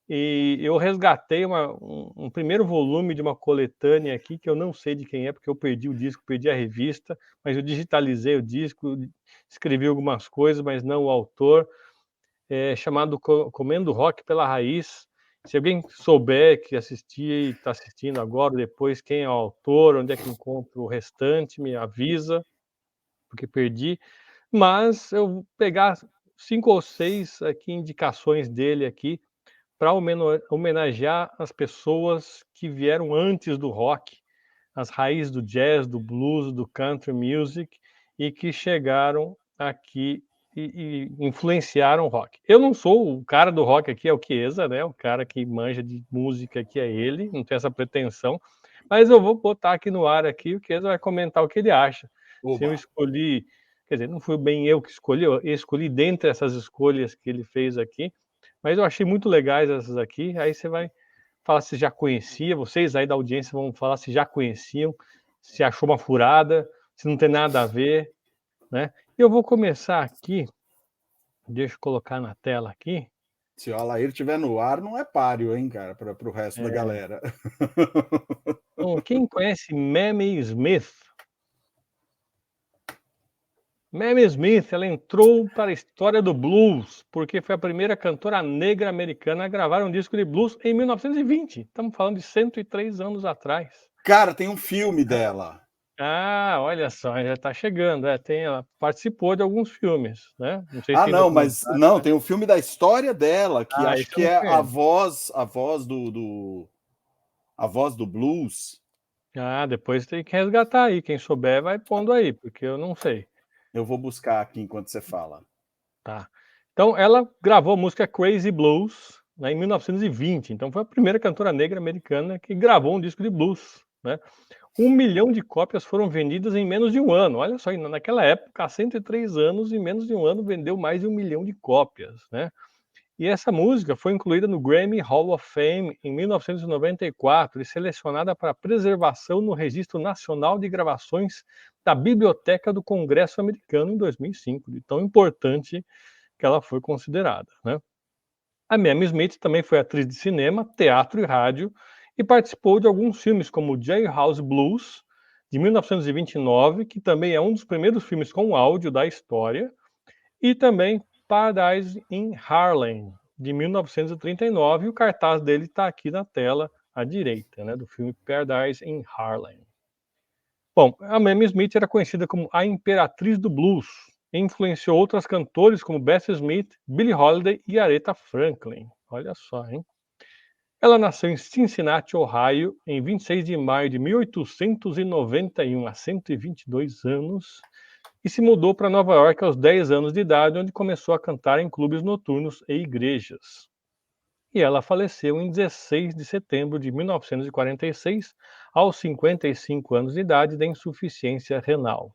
e eu resgatei um primeiro volume de uma coletânea aqui, que eu não sei de quem é, porque eu perdi o disco, perdi a revista, mas eu digitalizei o disco, escrevi algumas coisas, mas não o autor, chamado Comendo Rock pela Raiz. Se alguém souber que assistia e está assistindo agora, depois, quem é o autor, onde é que encontro o restante, me avisa, porque perdi. Mas eu vou pegar 5 ou 6 aqui, indicações dele aqui, para homenagear as pessoas que vieram antes do rock, as raízes do jazz, do blues, do country music, e que chegaram aqui e influenciaram o rock. Eu não sou o cara do rock aqui, é o Chiesa, né? O cara que manja de música aqui é ele, não tem essa pretensão, mas eu vou botar aqui no ar aqui, o Chiesa vai comentar o que ele acha. Se eu escolhi, quer dizer, não fui bem eu que escolhi, eu escolhi dentre essas escolhas que ele fez aqui, mas eu achei muito legais essas aqui, aí você vai falar se já conhecia, vocês aí da audiência vão falar se já conheciam, se achou uma furada, se não tem nada a ver, né? Eu vou começar aqui, deixa eu colocar na tela aqui. Se o Alair estiver no ar, não é páreo, hein, cara, para o resto da galera. Então, quem conhece Mamie Smith? Mamie Smith, ela entrou para a história do blues, porque foi a primeira cantora negra americana a gravar um disco de blues em 1920. Estamos falando de 103 anos atrás. Cara, tem um filme dela. Ah, olha só, já está chegando. Ela participou de alguns filmes, né? Não sei se tem mas não, tem um filme da história dela, que acho que é a voz do blues. Ah, depois tem que resgatar aí. Quem souber vai pondo aí, porque eu não sei. Eu vou buscar aqui enquanto você fala. Tá. Então, ela gravou a música Crazy Blues, né, em 1920. Então, foi a primeira cantora negra americana que gravou um disco de blues, né? 1 milhão de cópias foram vendidas em menos de um ano. Olha só, naquela época, há 103 anos, em menos de um ano, vendeu mais de 1 milhão de cópias, né? E essa música foi incluída no Grammy Hall of Fame em 1994 e selecionada para preservação no Registro Nacional de Gravações da Biblioteca do Congresso Americano em 2005, de tão importante que ela foi considerada, né? A Mamie Smith também foi atriz de cinema, teatro e rádio e participou de alguns filmes como Jailhouse Blues, de 1929, que também é um dos primeiros filmes com áudio da história, e também Paradise in Harlem, de 1939, e o cartaz dele está aqui na tela à direita, né, do filme Paradise in Harlem. Bom, a Mamie Smith era conhecida como a Imperatriz do Blues e influenciou outras cantores como Bessie Smith, Billie Holiday e Aretha Franklin. Olha só, hein? Ela nasceu em Cincinnati, Ohio, em 26 de maio de 1891, há 122 anos, e se mudou para Nova York aos 10 anos de idade, onde começou a cantar em clubes noturnos e igrejas. E ela faleceu em 16 de setembro de 1946, aos 55 anos de idade, de insuficiência renal.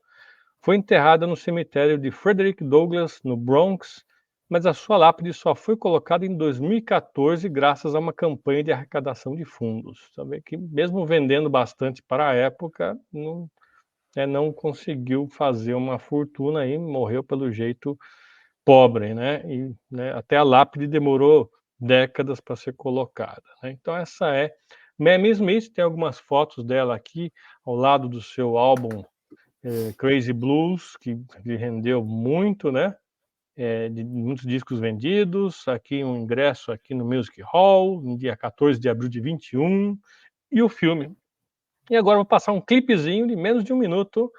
Foi enterrada no cemitério de Frederick Douglass, no Bronx, mas a sua lápide só foi colocada em 2014 graças a uma campanha de arrecadação de fundos. Sabe que mesmo vendendo bastante para a época, não conseguiu fazer uma fortuna e morreu pelo jeito pobre, né? E né, até a lápide demorou décadas para ser colocada, né? Então essa é Mamie Smith, tem algumas fotos dela aqui ao lado do seu álbum Crazy Blues, que rendeu muito, né? De muitos discos vendidos, aqui um ingresso aqui no Music Hall, no dia 14 de abril de 21, e o filme. E agora eu vou passar um clipezinho de menos de um minuto,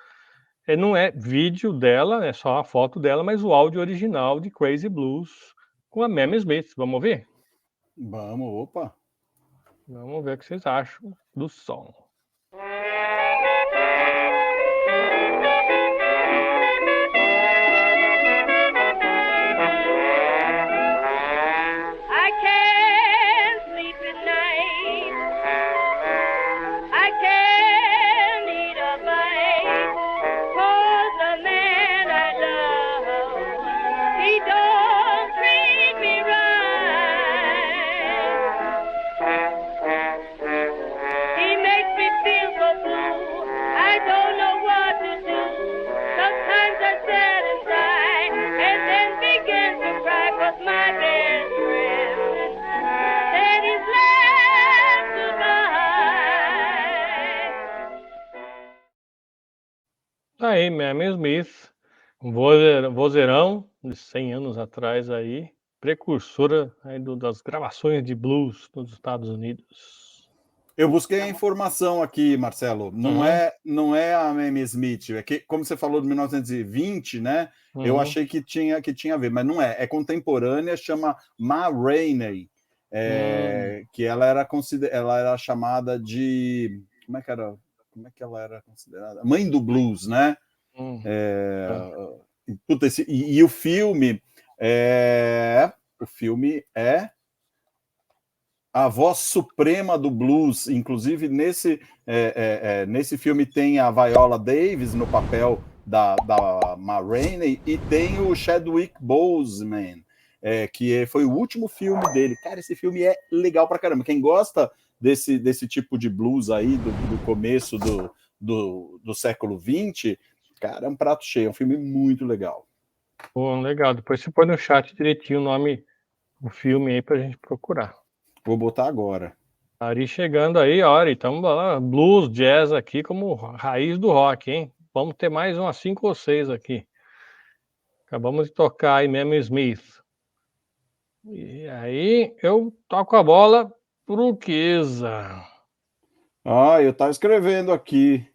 não é vídeo dela, é só a foto dela, mas o áudio original de Crazy Blues com a Mamie Smith. Vamos ouvir? Vamos, opa. Vamos ver o que vocês acham do som. Aí, Mamie Smith, um vozeirão de 100 anos atrás aí, precursora aí das gravações de blues nos Estados Unidos. Eu busquei a informação aqui, Marcelo. Não é a Mamie Smith. É que, como você falou de 1920, né? Eu achei que tinha a ver, mas não é. É contemporânea, chama Ma Rainey, que ela era chamada de como é que ela era considerada? Mãe do blues, né? Puta, e o filme é a voz suprema do blues. Inclusive, nesse filme tem a Viola Davis no papel da Ma Rainey e tem o Chadwick Boseman, que foi o último filme dele. Cara, esse filme é legal pra caramba. Quem gosta desse tipo de blues aí, do começo do século XX, cara, é um prato cheio. É um filme muito legal. Pô, legal. Depois você põe no chat direitinho o nome do filme aí pra gente procurar. Vou botar agora. Ari chegando aí, Ari, estamos lá, blues, jazz aqui como raiz do rock, hein? Vamos ter mais umas 5 ou 6 aqui. Acabamos de tocar aí Mamie Smith. E aí eu toco a bola pro Keza. Eu tava escrevendo aqui.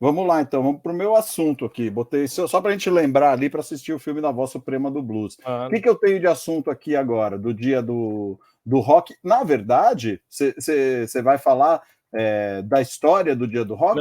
Vamos lá, então, vamos para o meu assunto aqui. Botei só para a gente lembrar ali para assistir o filme da Voz Suprema do Blues. O que eu tenho de assunto aqui agora, do dia do rock? Na verdade, você vai falar da história do dia do rock?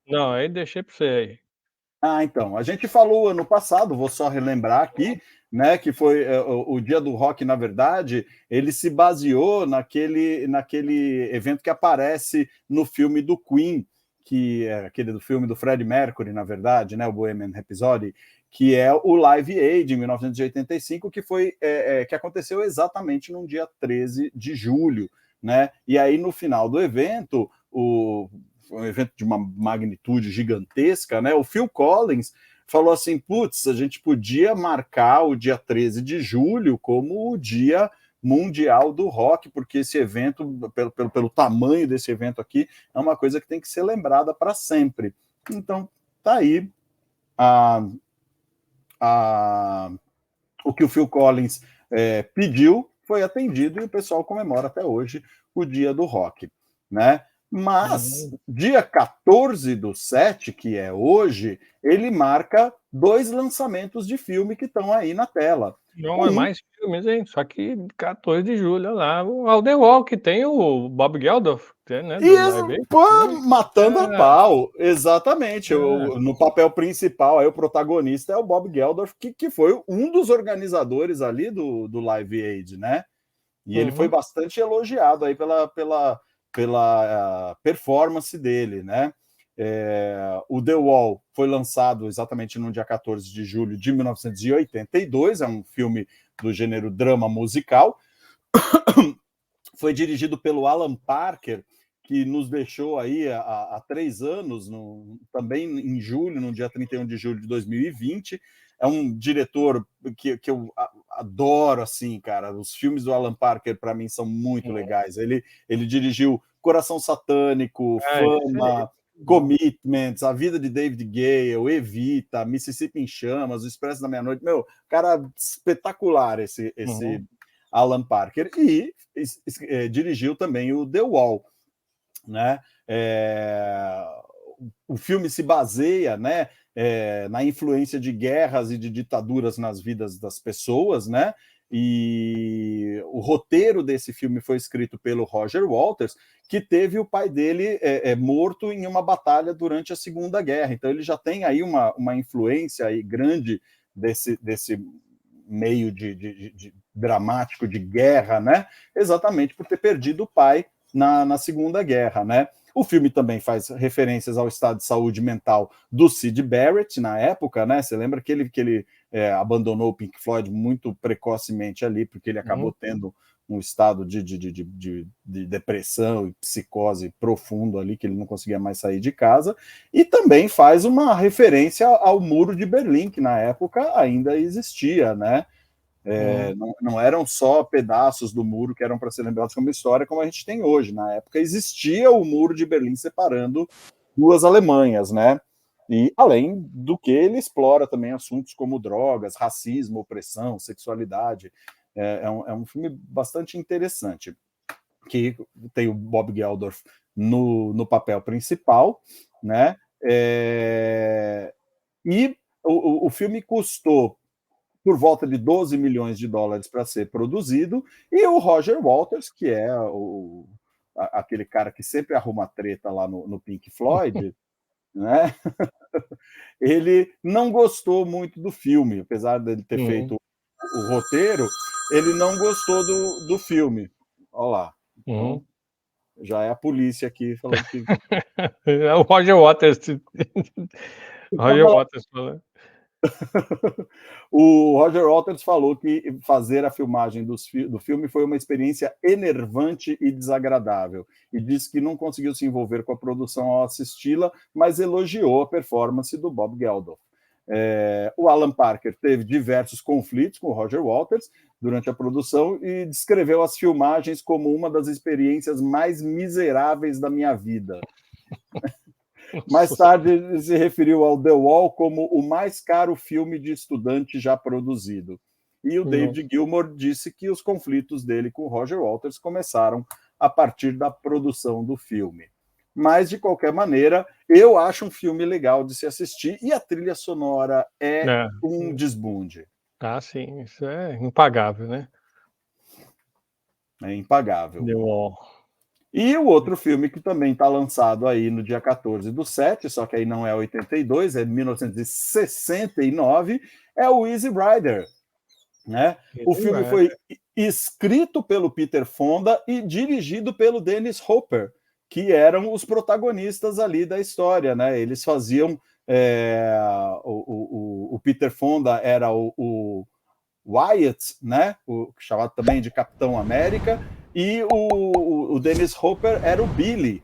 Não, aí deixei para você aí. Então, a gente falou ano passado, vou só relembrar aqui, né, que foi o dia do rock, na verdade, ele se baseou naquele evento que aparece no filme do Queen, que é aquele do filme do Freddie Mercury, na verdade, né, o Bohemian Rhapsody, que é o Live Aid, em 1985, que que aconteceu exatamente no dia 13 de julho, né? E aí, no final do evento, foi um evento de uma magnitude gigantesca, né? O Phil Collins falou assim, putz, a gente podia marcar o dia 13 de julho como o dia mundial do rock, porque esse evento, pelo tamanho desse evento aqui, é uma coisa que tem que ser lembrada para sempre. Então, tá aí o que o Phil Collins pediu, foi atendido, e o pessoal comemora até hoje o dia do rock, né? Mas, dia 14/7, que é hoje, ele marca 2 lançamentos de filme que estão aí na tela. Não, é mais filmes, hein? Só que 14 de julho, olha lá, o The Wall, que tem o Bob Geldof, né, do Live Aid. Matando a pau, exatamente. No papel principal, aí, o protagonista é o Bob Geldof, que foi um dos organizadores ali do Live Aid, né? E ele foi bastante elogiado aí pela performance dele, né? O The Wall foi lançado exatamente no dia 14 de julho de 1982, é um filme do gênero drama musical. Foi dirigido pelo Alan Parker, que nos deixou aí há 3 anos, também em julho, no dia 31 de julho de 2020. É um diretor que eu adoro, assim, cara. Os filmes do Alan Parker, para mim, são muito legais. Ele dirigiu Coração Satânico, Fama, Commitments, A Vida de David Gale, Evita, Mississippi em Chamas, O Expresso da Meia-Noite. Meu, cara, espetacular esse Alan Parker. E dirigiu também o The Wall, né? O filme se baseia, né, na influência de guerras e de ditaduras nas vidas das pessoas, né? E o roteiro desse filme foi escrito pelo Roger Waters, que teve o pai dele morto em uma batalha durante a Segunda Guerra. Então ele já tem aí uma influência aí grande desse meio de dramático de guerra, né? Exatamente por ter perdido o pai na Segunda Guerra, né? O filme também faz referências ao estado de saúde mental do Syd Barrett na época, né? Você lembra que ele abandonou o Pink Floyd muito precocemente ali, porque ele acabou tendo um estado de depressão e psicose profundo ali, que ele não conseguia mais sair de casa. E também faz uma referência ao Muro de Berlim, que na época ainda existia, né? Não eram só pedaços do muro que eram para ser lembrados como história, como a gente tem hoje. Na época existia o Muro de Berlim separando 2 Alemanhas, né? E além do que ele explora também assuntos como drogas, racismo, opressão, sexualidade. É um filme bastante interessante, que tem o Bob Geldof no papel principal, né? E o filme custou por volta de 12 milhões de dólares para ser produzido, e o Roger Waters, que é aquele cara que sempre arruma treta lá no Pink Floyd, né? Ele não gostou muito do filme, apesar dele ter feito o roteiro, ele não gostou do filme. Olha lá. Então, já é a polícia aqui falando que... É o Roger Waters. Roger Waters falando. O Roger Waters falou que fazer a filmagem do filme foi uma experiência enervante e desagradável, e disse que não conseguiu se envolver com a produção ao assisti-la, mas elogiou a performance do Bob Geldof. O Alan Parker teve diversos conflitos com o Roger Waters durante a produção e descreveu as filmagens como uma das experiências mais miseráveis da minha vida. Mais tarde, ele se referiu ao The Wall como o mais caro filme de estudante já produzido. E o David Gilmour disse que os conflitos dele com o Roger Waters começaram a partir da produção do filme. Mas, de qualquer maneira, eu acho um filme legal de se assistir, e a trilha sonora é um desbunde. Ah, sim, isso é impagável, né? É impagável. The Wall. E o outro filme que também está lançado aí no dia 14/7, só que aí não é 82, é 1969, é o Easy Rider, né? O filme foi escrito pelo Peter Fonda e dirigido pelo Dennis Hopper, que eram os protagonistas ali da história, né? Eles faziam o Peter Fonda era o Wyatt, né? Chamado também de Capitão América, e o Dennis Hopper era o Billy,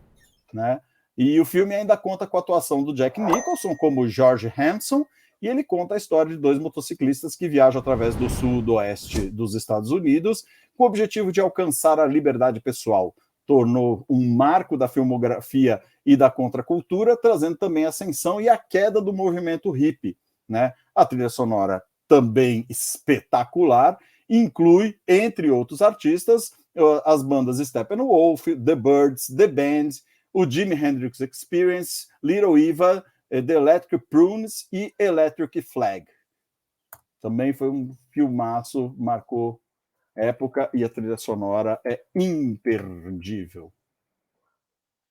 né? E o filme ainda conta com a atuação do Jack Nicholson como George Hanson, e ele conta a história de dois motociclistas que viajam através do sudoeste dos Estados Unidos com o objetivo de alcançar a liberdade pessoal. Tornou um marco da filmografia e da contracultura, trazendo também a ascensão e a queda do movimento hippie, né? A trilha sonora também espetacular, inclui, entre outros artistas, as bandas Steppenwolf, The Byrds, The Band, o Jimi Hendrix Experience, Little Eva, The Electric Prunes e Electric Flag. Também foi um filmaço, marcou época, e a trilha sonora é imperdível.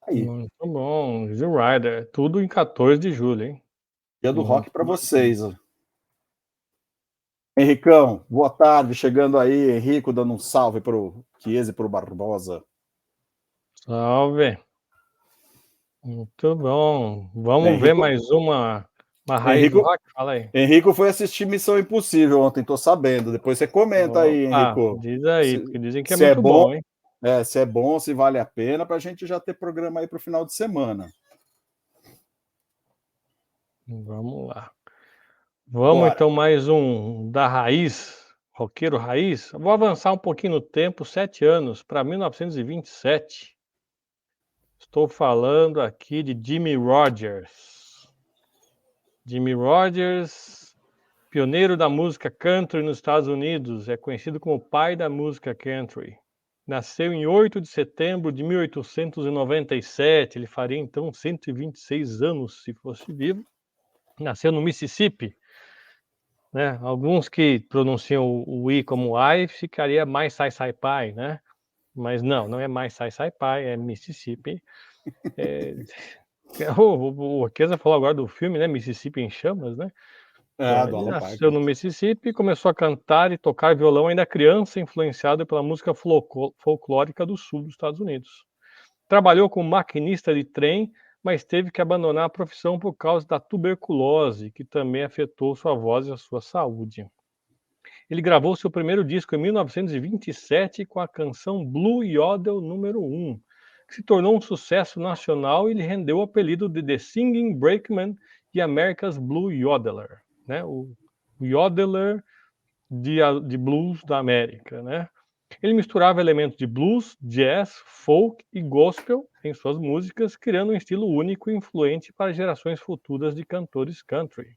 Aí. Muito bom, Easy Rider, tudo em 14 de julho, hein? Dia do rock para vocês. Henricão, boa tarde, chegando aí, Henrico dando um salve para o Chiesa e para o Barbosa. Salve. Muito bom. Vamos ver mais uma raiz do rock? Fala aí. Henrico foi assistir Missão Impossível ontem, tô sabendo. Depois você comenta aí, Henrico. Diz aí, porque dizem que é muito bom, hein? Se é bom, se vale a pena, para a gente já ter programa aí para o final de semana. Vamos lá. Vamos então mais um da raiz, roqueiro raiz. Vou avançar um pouquinho no tempo, 7 anos, para 1927. Estou falando aqui de Jimmie Rodgers. Jimmie Rodgers, pioneiro da música country nos Estados Unidos, é conhecido como o pai da música country. Nasceu em 8 de setembro de 1897, ele faria então 126 anos se fosse vivo. Nasceu no Mississippi, né? Alguns que pronunciam o I como I, ficaria mais Sai Pai, né? Mas não é mais Sai Pai, é Mississippi. O Kesa falou agora do filme, né? Mississippi em Chamas, né? Ele nasceu no Mississippi e começou a cantar e tocar violão ainda criança, influenciado pela música folclórica do sul dos Estados Unidos. Trabalhou como maquinista de trem, mas teve que abandonar a profissão por causa da tuberculose, que também afetou sua voz e a sua saúde. Ele gravou seu primeiro disco em 1927 com a canção Blue Yodel número 1, que se tornou um sucesso nacional e lhe rendeu o apelido de The Singing Brakeman e America's Blue Yodeler, né? O yodeler de blues da América, né? Ele misturava elementos de blues, jazz, folk e gospel em suas músicas, criando um estilo único e influente para gerações futuras de cantores country.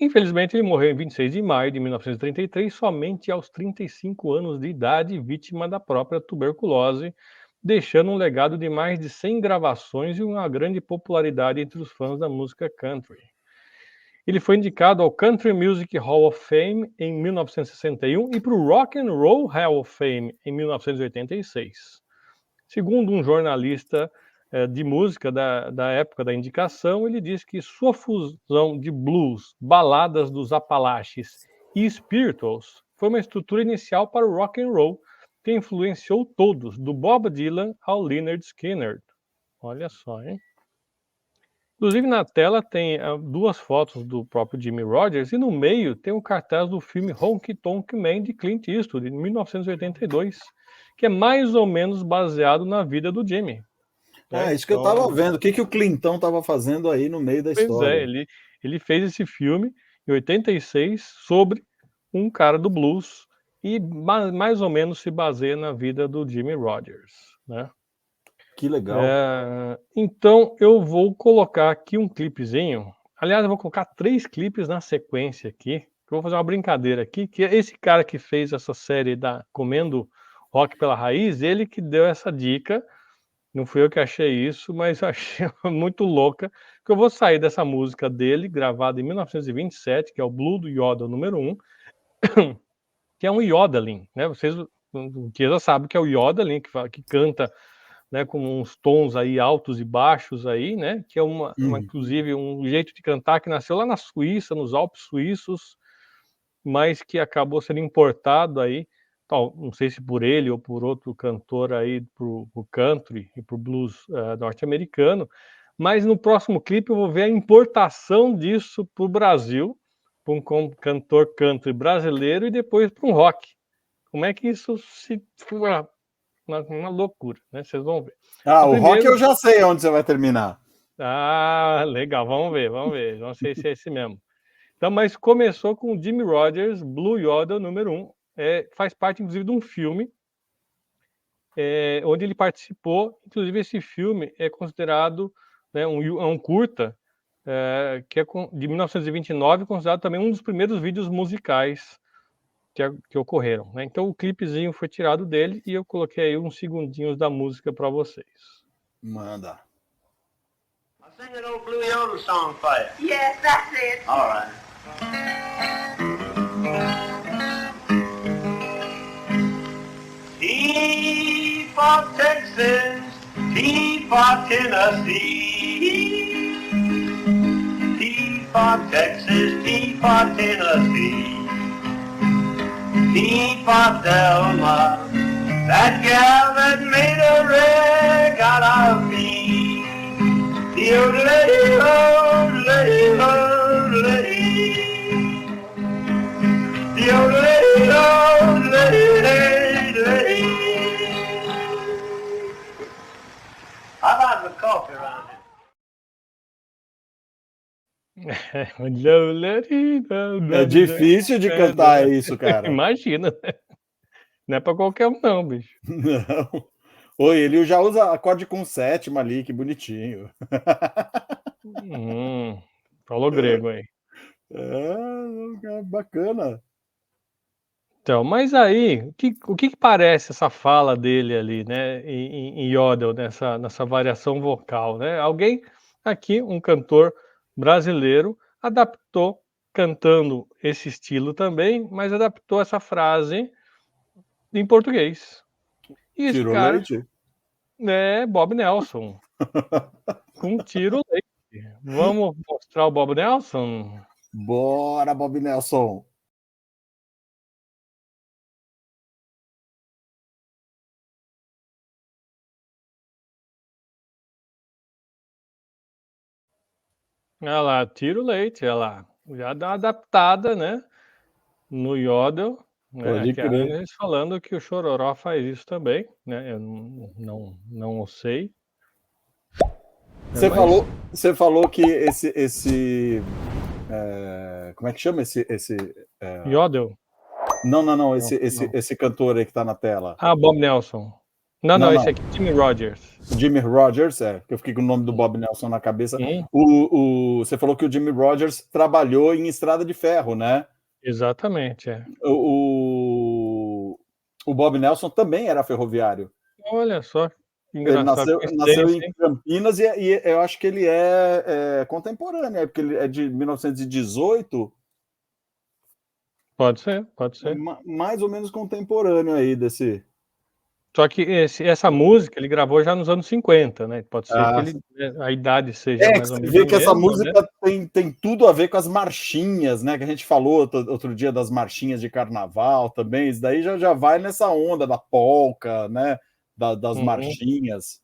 Infelizmente, ele morreu em 26 de maio de 1933, somente aos 35 anos de idade, vítima da própria tuberculose, deixando um legado de mais de 100 gravações e uma grande popularidade entre os fãs da música country. Ele foi indicado ao Country Music Hall of Fame em 1961 e para o Rock and Roll Hall of Fame em 1986. Segundo um jornalista de música da época da indicação, ele diz que sua fusão de blues, baladas dos Apalaches e spirituals foi uma estrutura inicial para o rock and roll que influenciou todos, do Bob Dylan ao Lynyrd Skynyrd. Olha só, hein? Inclusive, na tela tem duas fotos do próprio Jimmie Rodgers e no meio tem o cartaz do filme Honky Tonk Man de Clint Eastwood, de 1982, que é mais ou menos baseado na vida do Jimmie. Isso que eu estava vendo. O que o Clintão estava fazendo aí no meio da história? Pois é, ele fez esse filme em 86 sobre um cara do blues e mais ou menos se baseia na vida do Jimmie Rodgers, né? Que legal. Então, eu vou colocar aqui um clipezinho. Aliás, eu vou colocar 3 clipes na sequência aqui. Eu vou fazer uma brincadeira aqui, que esse cara que fez essa série da Comendo Rock pela Raiz, ele que deu essa dica. Não fui eu que achei isso, mas eu achei muito louca, que eu vou sair dessa música dele, gravada em 1927, que é o Blue do Yodel número 1, que é um yodeling, né? Vocês já sabem que é o yodeling, que canta, né, com uns tons aí altos e baixos aí, né, que é inclusive um jeito de cantar que nasceu lá na Suíça, nos Alpes suíços, mas que acabou sendo importado aí, não sei se por ele ou por outro cantor aí pro country e pro blues norte-americano, mas no próximo clipe eu vou ver a importação disso para o Brasil, para um cantor country brasileiro e depois para um rock. Como é que isso se... Uma loucura, né? Vocês vão ver. Ah, o rock Primeiro... eu já sei onde você vai terminar. Ah, legal, vamos ver. Não sei se é esse mesmo. Então, mas começou com o Jimmie Rodgers, Blue Yodel número 1. Faz parte, inclusive, de um filme onde ele participou. Inclusive, esse filme é considerado, né, um curta que é de 1929, considerado também um dos primeiros vídeos musicais que ocorreram, né? Então, o clipezinho foi tirado dele e eu coloquei aí uns segundinhos da música para vocês. Manda. I'll sing an old Blue Yodel song for you. Yes, that's it. All right. T for Texas, T for Tennessee. T for Texas, T for Tennessee. T for Thelma, that gal that made a wreck out of me. How about the coffee around here? É difícil de cantar isso, cara. Imagina, né? Não é pra qualquer um, não, bicho. Não. Oi, ele já usa acorde com sétima ali, que bonitinho. Falou grego aí. Bacana. Então, mas aí, o que parece essa fala dele ali, né, em Yodel, nessa variação vocal, né? Alguém aqui, um cantor brasileiro, adaptou, cantando esse estilo também, mas adaptou essa frase em português. E esse Tirou cara leite? é Bob Nelson, com tiro leite. Vamos mostrar o Bob Nelson? Bora, Bob Nelson. Olha lá, tiro leite, olha lá. Já dá uma adaptada, né? No Yodel, né? Pode Aqui a crer. Agnes falando que o Chororó faz isso também, né? Eu não sei. Você falou que como é que chama esse Yodel? Não, esse cantor aí que tá na tela. Ah, Bob Nelson. Não, esse aqui, Jimmie Rodgers. Jimmie Rodgers, que eu fiquei com o nome do Bob Nelson na cabeça. Você falou que o Jimmie Rodgers trabalhou em Estrada de Ferro, né? Exatamente, é. O Bob Nelson também era ferroviário. Olha só, que Ele engraçado. nasceu em Campinas e eu acho que ele é contemporâneo, porque ele é de 1918. Pode ser. Mais ou menos contemporâneo aí desse... Só que essa música ele gravou já nos anos 50, né? Pode ser que a idade seja mais ou menos. Você vê que essa mesma, música, né? tem tudo a ver com as marchinhas, né? Que a gente falou outro dia das marchinhas de carnaval também. Isso daí já vai nessa onda da polca, né? Das marchinhas.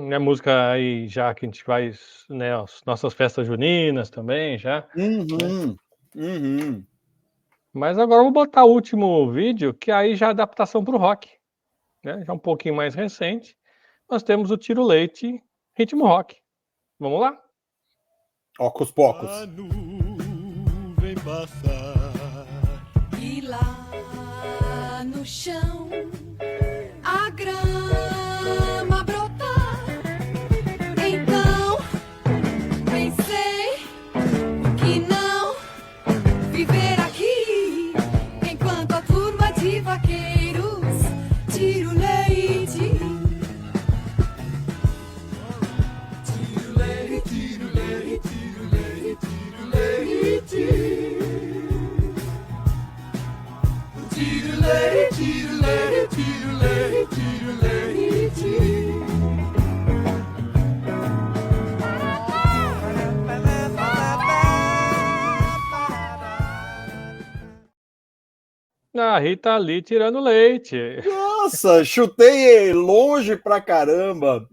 É música aí já que a gente faz, né? As nossas festas juninas também, já. Mas agora eu vou botar o último vídeo, que aí já é adaptação para o rock, né? Já um pouquinho mais recente. Nós temos o Tiro Leite, ritmo rock. Vamos lá? Ocos pocos. A nuvem passar e lá no chão a grama brotar. Então pensei que não viver aqui enquanto a turma de vaqueiros tira o leite. Tira o leite, tira o leite, tira o leite, tira o leite. Tira o leite, tira o leite, tira o leite, tira o leite. A Rita ali tirando leite. Nossa, chutei longe pra caramba.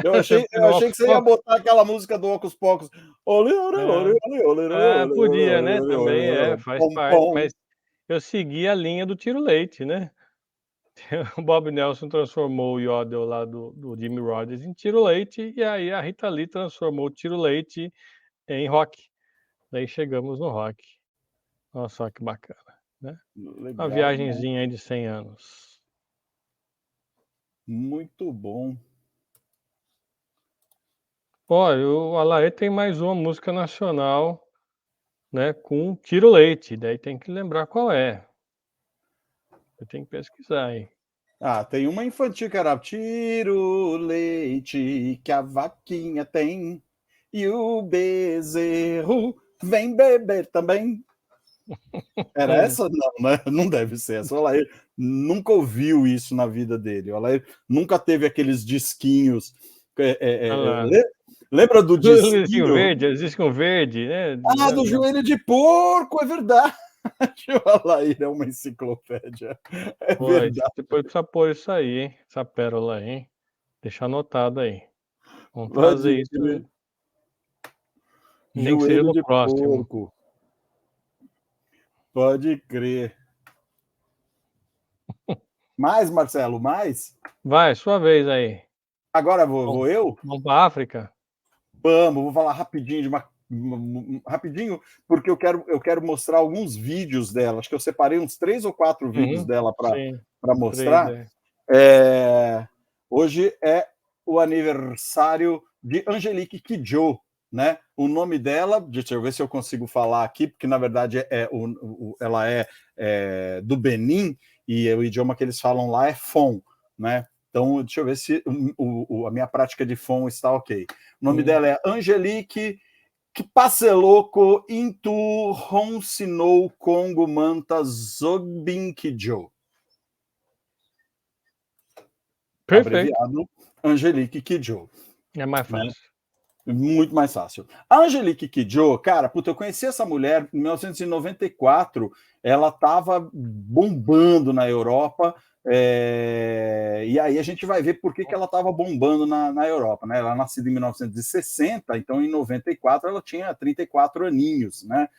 Eu Você achei, foi eu no achei Ocus que você ia Pocus? botar aquela música do Ocus Pocus. Ole, ole, ole, ole, ole, ole, Podia, né, ole, ole, também, ole, faz pom, parte, pom. mas eu segui a linha do Tiro Leite, né. O Bob Nelson transformou o Yodel lá do Jimmy Rodgers em Tiro Leite, e aí a Rita Lee transformou o Tiro Leite em rock. Daí chegamos no rock. Olha só que bacana, né. Uma Legal demais. viagenzinha aí de 100 anos. Muito bom. Olha, o Alaê tem mais uma música nacional, né, com Tiro Leite, daí tem que lembrar qual é. Eu tenho que pesquisar aí. Ah, tem uma infantil que era tira o leite que a vaquinha tem e o bezerro vem beber também. Era essa? Não, né? Não deve ser essa. O Alair nunca ouviu isso na vida dele. O Alair nunca teve aqueles disquinhos. Olha lá. Lembra do Disquinho disquinho? verde, disco verde, né, Ah, do joelho de porco, é verdade. O Alair é uma enciclopédia. É pois, verdade. depois precisa pôr isso aí, hein, essa pérola aí, hein. Deixar anotado aí. Vamos Pode trazer crer. isso, nem que seja Joelho no de próximo. porco. Pode crer. Mais, Marcelo, mais? Vai, sua vez aí. Agora vou, Vamos vou eu? vamos pra África? Vamos, vou falar rapidinho de rapidinho, porque eu quero mostrar alguns vídeos dela. Acho que eu separei uns 3 ou 4 vídeos Uhum. dela para Sim, 3, mostrar. Hoje é o aniversário de Angelique Kidjo, né? O nome dela, deixa eu ver se eu consigo falar aqui, porque na verdade ela é do Benin e o idioma que eles falam lá é Fon, né? Então, deixa eu ver se a minha prática de Fon está ok. O nome dela é Angelique Kpaseloko Intu Honsinou Congo Manta Zogbin Kidjo. Perfeito, Abreviado Angelique Kidjo. é mais Né? fácil. Muito mais fácil. A Angelique Kidjo, cara, puta, eu conheci essa mulher em 1994, ela estava bombando na Europa, e aí a gente vai ver por que ela estava bombando na Europa, né? Ela é nascida em 1960, então em 94 ela tinha 34 aninhos, né?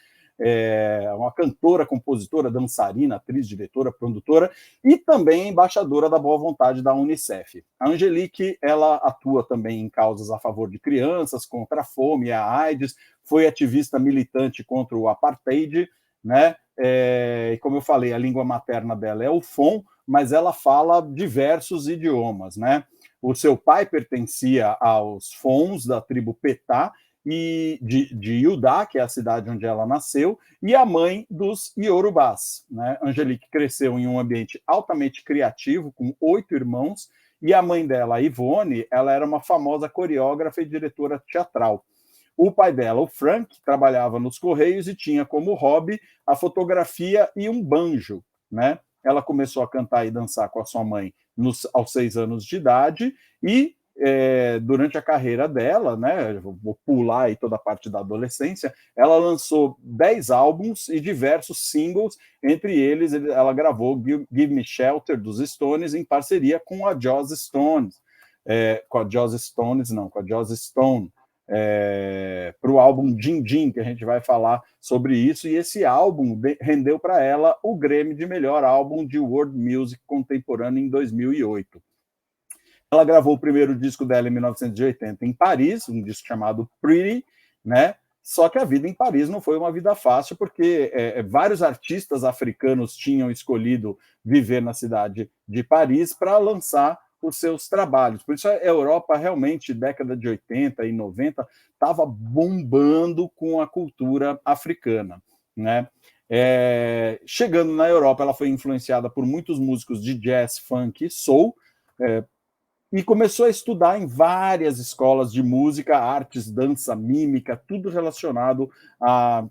Uma cantora, compositora, dançarina, atriz, diretora, produtora e também embaixadora da boa vontade da Unicef. A Angelique, ela atua também em causas a favor de crianças, contra a fome e a AIDS, foi ativista militante contra o apartheid, né? E como eu falei, a língua materna dela é o Fon, mas ela fala diversos idiomas, né? O seu pai pertencia aos Fons da tribo Petá, e de Yudá, que é a cidade onde ela nasceu, e a mãe dos Iorubás. Né? Angelique cresceu em um ambiente altamente criativo, com 8 irmãos, e a mãe dela, a Ivone, ela era uma famosa coreógrafa e diretora teatral. O pai dela, o Frank, trabalhava nos Correios e tinha como hobby a fotografia e um banjo. Né? Ela começou a cantar e dançar com a sua mãe aos 6 anos de idade e durante a carreira dela, né, vou pular aí toda a parte da adolescência, ela lançou 10 álbuns e diversos singles, entre eles ela gravou Give Me Shelter dos Stones em parceria com a Joss Stone, com a Joss Stone, para o álbum Din Din, que a gente vai falar sobre isso, e esse álbum rendeu para ela o Grammy de melhor álbum de World Music contemporâneo em 2008. Ela gravou o primeiro disco dela em 1980 em Paris, um disco chamado Pretty, né? Só que a vida em Paris não foi uma vida fácil, porque vários artistas africanos tinham escolhido viver na cidade de Paris para lançar os seus trabalhos. Por isso a Europa realmente, década de 80 e 90, estava bombando com a cultura africana, né? Chegando na Europa, ela foi influenciada por muitos músicos de jazz, funk e soul, e começou a estudar em várias escolas de música, artes, dança, mímica, tudo relacionado a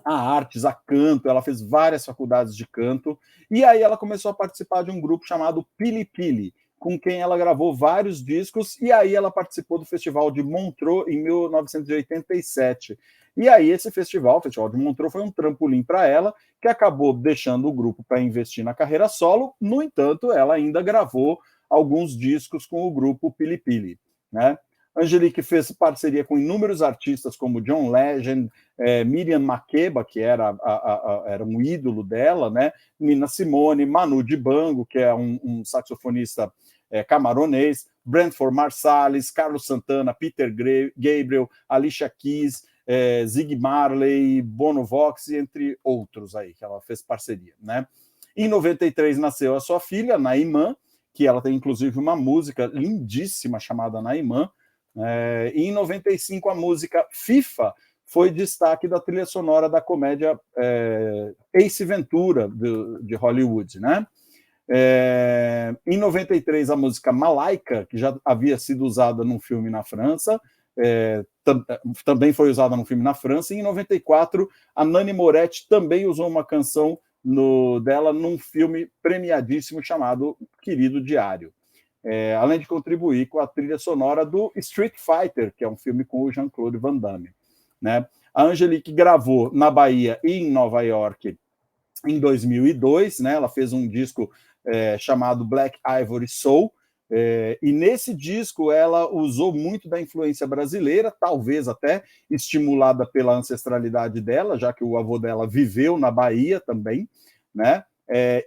artes, a canto. Ela fez várias faculdades de canto, e aí ela começou a participar de um grupo chamado Pili Pili, com quem ela gravou vários discos, e aí ela participou do Festival de Montreux em 1987. E aí esse festival, o Festival de Montreux, foi um trampolim para ela, que acabou deixando o grupo para investir na carreira solo. No entanto, ela ainda gravou alguns discos com o grupo Pili Pili. né? Angelique fez parceria com inúmeros artistas como John Legend, Miriam Makeba, que era um ídolo dela, né? Nina Simone, Manu Dibango, que é um saxofonista camaronês, Branford Marsalis, Carlos Santana, Peter Gabriel, Alicia Keys, Ziggy Marley, Bono Vox, entre outros aí, que ela fez parceria, né? Em 93 nasceu a sua filha, Naimã, que ela tem inclusive uma música lindíssima chamada Naimã. E em 95 a música FIFA foi destaque da trilha sonora da comédia Ace Ventura, de Hollywood, né? Em 93 a música Malaika, que já havia sido usada num filme na França, também foi usada num filme na França, e em 94 a Nani Moretti também usou uma canção dela num filme premiadíssimo chamado Querido Diário. Além de contribuir com a trilha sonora do Street Fighter, que é um filme com o Jean-Claude Van Damme, né? A Angelique gravou na Bahia e em Nova York em 2002, né? Ela fez um disco chamado Black Ivory Soul, e nesse disco ela usou muito da influência brasileira, talvez até estimulada pela ancestralidade dela, já que o avô dela viveu na Bahia também, né?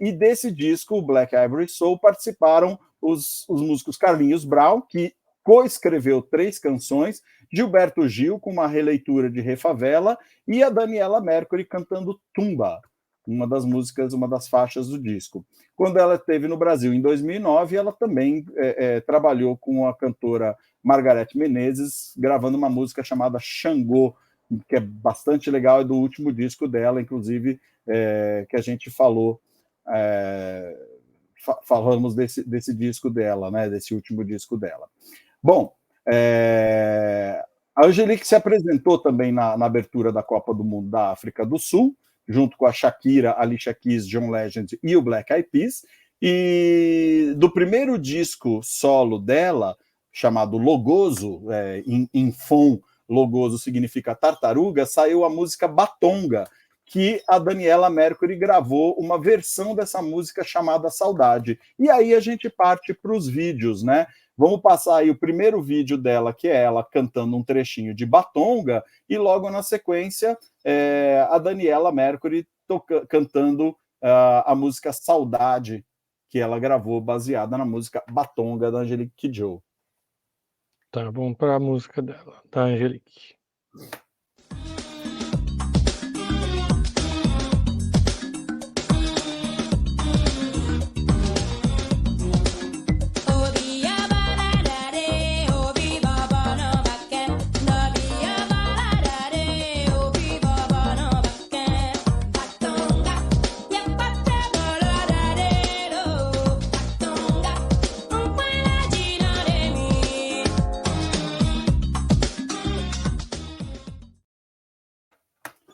E desse disco, o Black Ivory Soul, participaram os músicos Carlinhos Brown, que coescreveu 3 canções, Gilberto Gil, com uma releitura de Refavela, e a Daniela Mercury cantando Tumba, uma das músicas, uma das faixas do disco. Quando ela esteve no Brasil em 2009, ela também trabalhou com a cantora Margareth Menezes, gravando uma música chamada Xangô, que é bastante legal, é do último disco dela, inclusive, que a gente falou... falamos desse disco dela, né, desse último disco dela. Bom, a Angelique se apresentou também na abertura da Copa do Mundo da África do Sul, junto com a Shakira, Alicia Keys, John Legend e o Black Eyed Peas, e do primeiro disco solo dela, chamado Logoso, em fon, Logoso significa tartaruga, saiu a música Batonga, que a Daniela Mercury gravou uma versão dessa música chamada Saudade. E aí a gente parte para os vídeos, né? Vamos passar aí o primeiro vídeo dela, que é ela cantando um trechinho de Batonga, e logo na sequência a Daniela Mercury cantando a música Saudade, que ela gravou baseada na música Batonga da Angelique Kidjo. Tá, vamos para a música dela, da Angelique.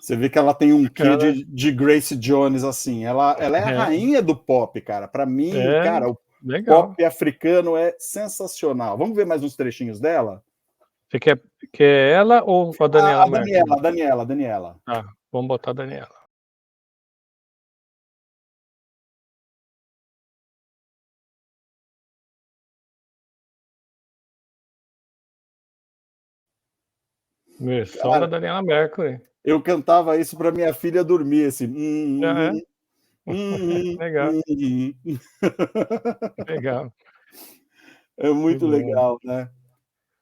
Você vê que ela tem um quê de Grace Jones, assim. Ela é a rainha do pop, cara. Para mim, cara, o pop africano é sensacional. Vamos ver mais uns trechinhos dela? Você quer ela ou a Daniela? Daniela. Ah, vamos botar a Daniela. Versão da Daniela Mercury. Eu cantava isso para minha filha dormir, assim. Legal. Legal. É muito legal, né?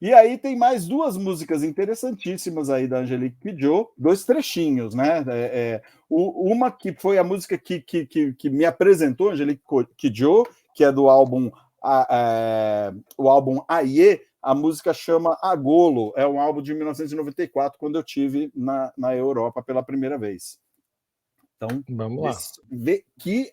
E aí tem mais 2 músicas interessantíssimas aí da Angelique Kidjo, 2 trechinhos, né? Uma que foi a música que me apresentou, Angelique Kidjo, que é do álbum Aie. A música chama Agolo, é um álbum de 1994, quando eu estive na Europa pela primeira vez. Então, vamos lá. Vê que...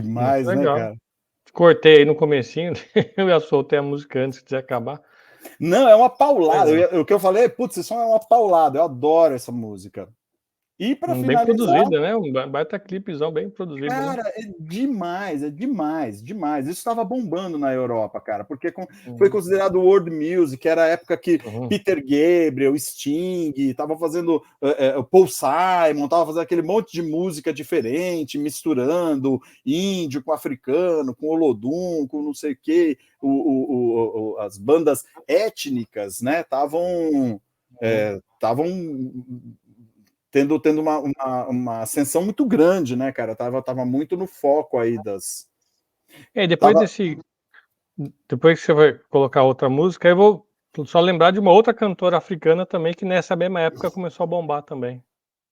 Demais, né, Legal. cara? Cortei aí no comecinho, eu já soltei a música antes de acabar. Não, é uma paulada. Legal. O que eu falei, putz, esse som é uma paulada. Eu adoro essa música. E para Bem finalizar, produzida, né? Um baita clipezão bem produzido, né? cara, é demais, demais. Isso estava bombando na Europa, cara, porque foi Uhum. considerado world music, era a época que Uhum. Peter Gabriel, Sting, estava fazendo o Paul Simon, estava fazendo aquele monte de música diferente, misturando índio com africano, com Olodum, com não sei o quê, as bandas étnicas, né, estavam tendo uma ascensão muito grande, né, cara? Tava muito no foco aí das. E depois Tava... depois que você vai colocar outra música, eu vou só lembrar de uma outra cantora africana também, que nessa mesma época começou a bombar também.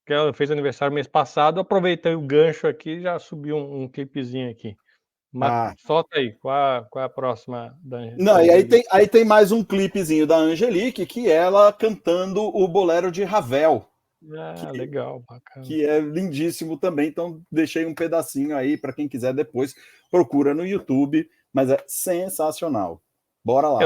Que ela fez aniversário mês passado, aproveitei o gancho aqui e já subi um clipezinho aqui. Mas Ah. solta aí, qual é a próxima da Não, e Angelique? aí tem mais um clipezinho da Angelique, que é ela cantando o bolero de Ravel, Ah, legal, bacana. que é lindíssimo também. Então, deixei um pedacinho aí para quem quiser depois, procura no YouTube, mas é sensacional. Bora lá.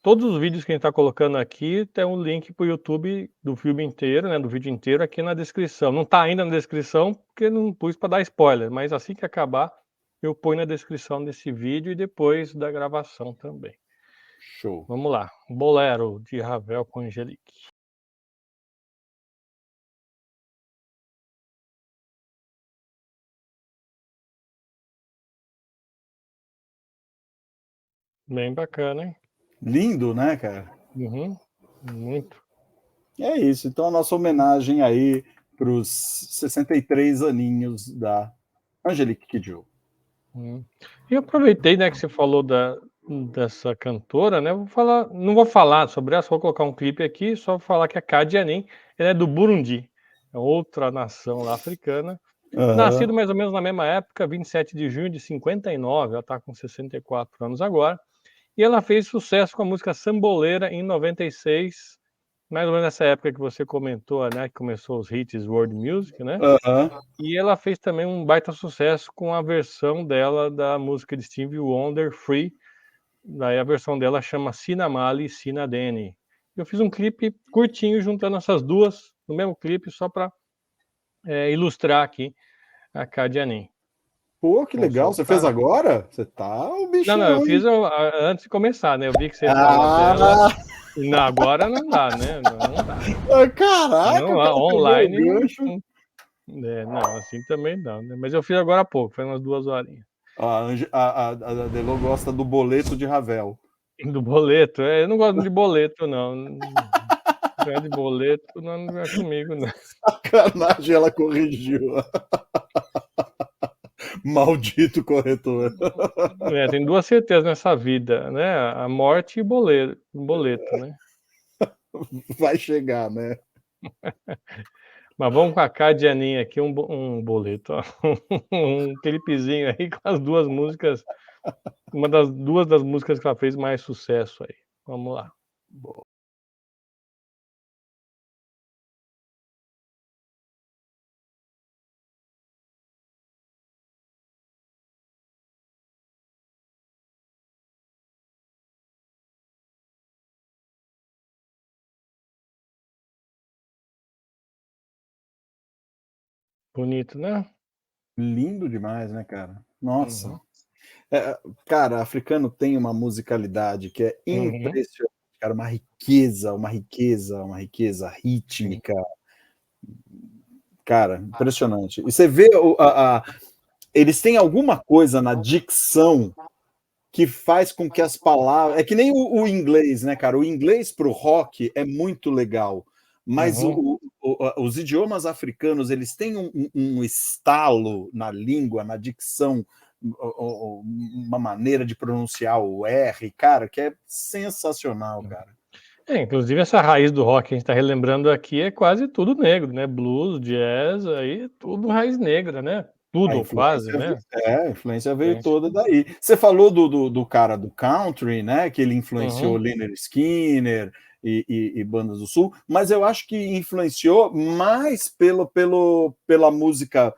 Todos os vídeos que a gente está colocando aqui tem um link para o YouTube do filme inteiro, né, do vídeo inteiro aqui na descrição. Não está ainda na descrição porque não pus para dar spoiler, mas assim que acabar eu ponho na descrição desse vídeo e depois da gravação também. Show. Vamos lá, Bolero de Ravel com Angelique. Bem bacana, hein? Lindo, né, cara? Uhum, muito. É isso. Então, a nossa homenagem aí para os 63 aninhos da Angelique Kidjo. E eu aproveitei, né, que você falou dessa cantora, né? Não vou falar sobre ela, só vou colocar um clipe aqui, só vou falar que a Kadianin, ela é do Burundi, é outra nação lá africana. Nascido mais ou menos na mesma época, 27 de junho de 59, ela está com 64 anos agora. E ela fez sucesso com a música Samboleira em 96, mais ou menos nessa época que você comentou, né, que começou os hits World Music, né? E ela fez também um baita sucesso com a versão dela da música de Stevie Wonder, Free. Daí a versão dela chama Sina Mali, Sina Deni. Eu fiz um clipe curtinho juntando essas duas no mesmo clipe, só para ilustrar aqui a Kadianin. Pô, que Vou legal. Você fez soltar. agora? Você tá o Não, bichão, eu hein? fiz antes de começar, né? Eu vi que você ia falar dela. Não, agora não dá, né? Não dá. Caraca, Não, o cara pegou online o gancho. não, assim também não, né? Mas eu fiz agora há pouco, foi umas 2 horinhas. A Delô gosta do boleto de Ravel. Do boleto? Eu não gosto de boleto, não. Não é de boleto, não é comigo, não. Sacanagem, ela corrigiu. Maldito corretor. Tem duas certezas nessa vida, né? A morte e o boleto, né? Vai chegar, né? Mas vamos com a Cadianinha aqui, um boleto, ó. Um clipezinho aí com as duas músicas, duas das músicas que ela fez mais sucesso aí. Vamos lá. Bonito, né? Lindo demais, né, cara? Nossa. Uhum. Cara, africano tem uma musicalidade que é Uhum. impressionante, cara, uma riqueza rítmica. Cara, impressionante. E você vê eles têm alguma coisa na dicção que faz com que as palavras. É que nem o inglês, né, cara? O inglês para o rock é muito legal, mas Uhum. os idiomas africanos eles têm um estalo na língua, na dicção, uma maneira de pronunciar o R, cara, que é sensacional, cara. Inclusive essa raiz do rock que a gente está relembrando aqui é quase tudo negro, né? Blues, jazz, aí tudo raiz negra, né? A Tudo ou quase, influência, né? a influência veio toda daí. Você falou do cara do country, né? Que ele influenciou Uhum. Lynyrd Skynyrd e bandas do Sul, mas eu acho que influenciou mais pela música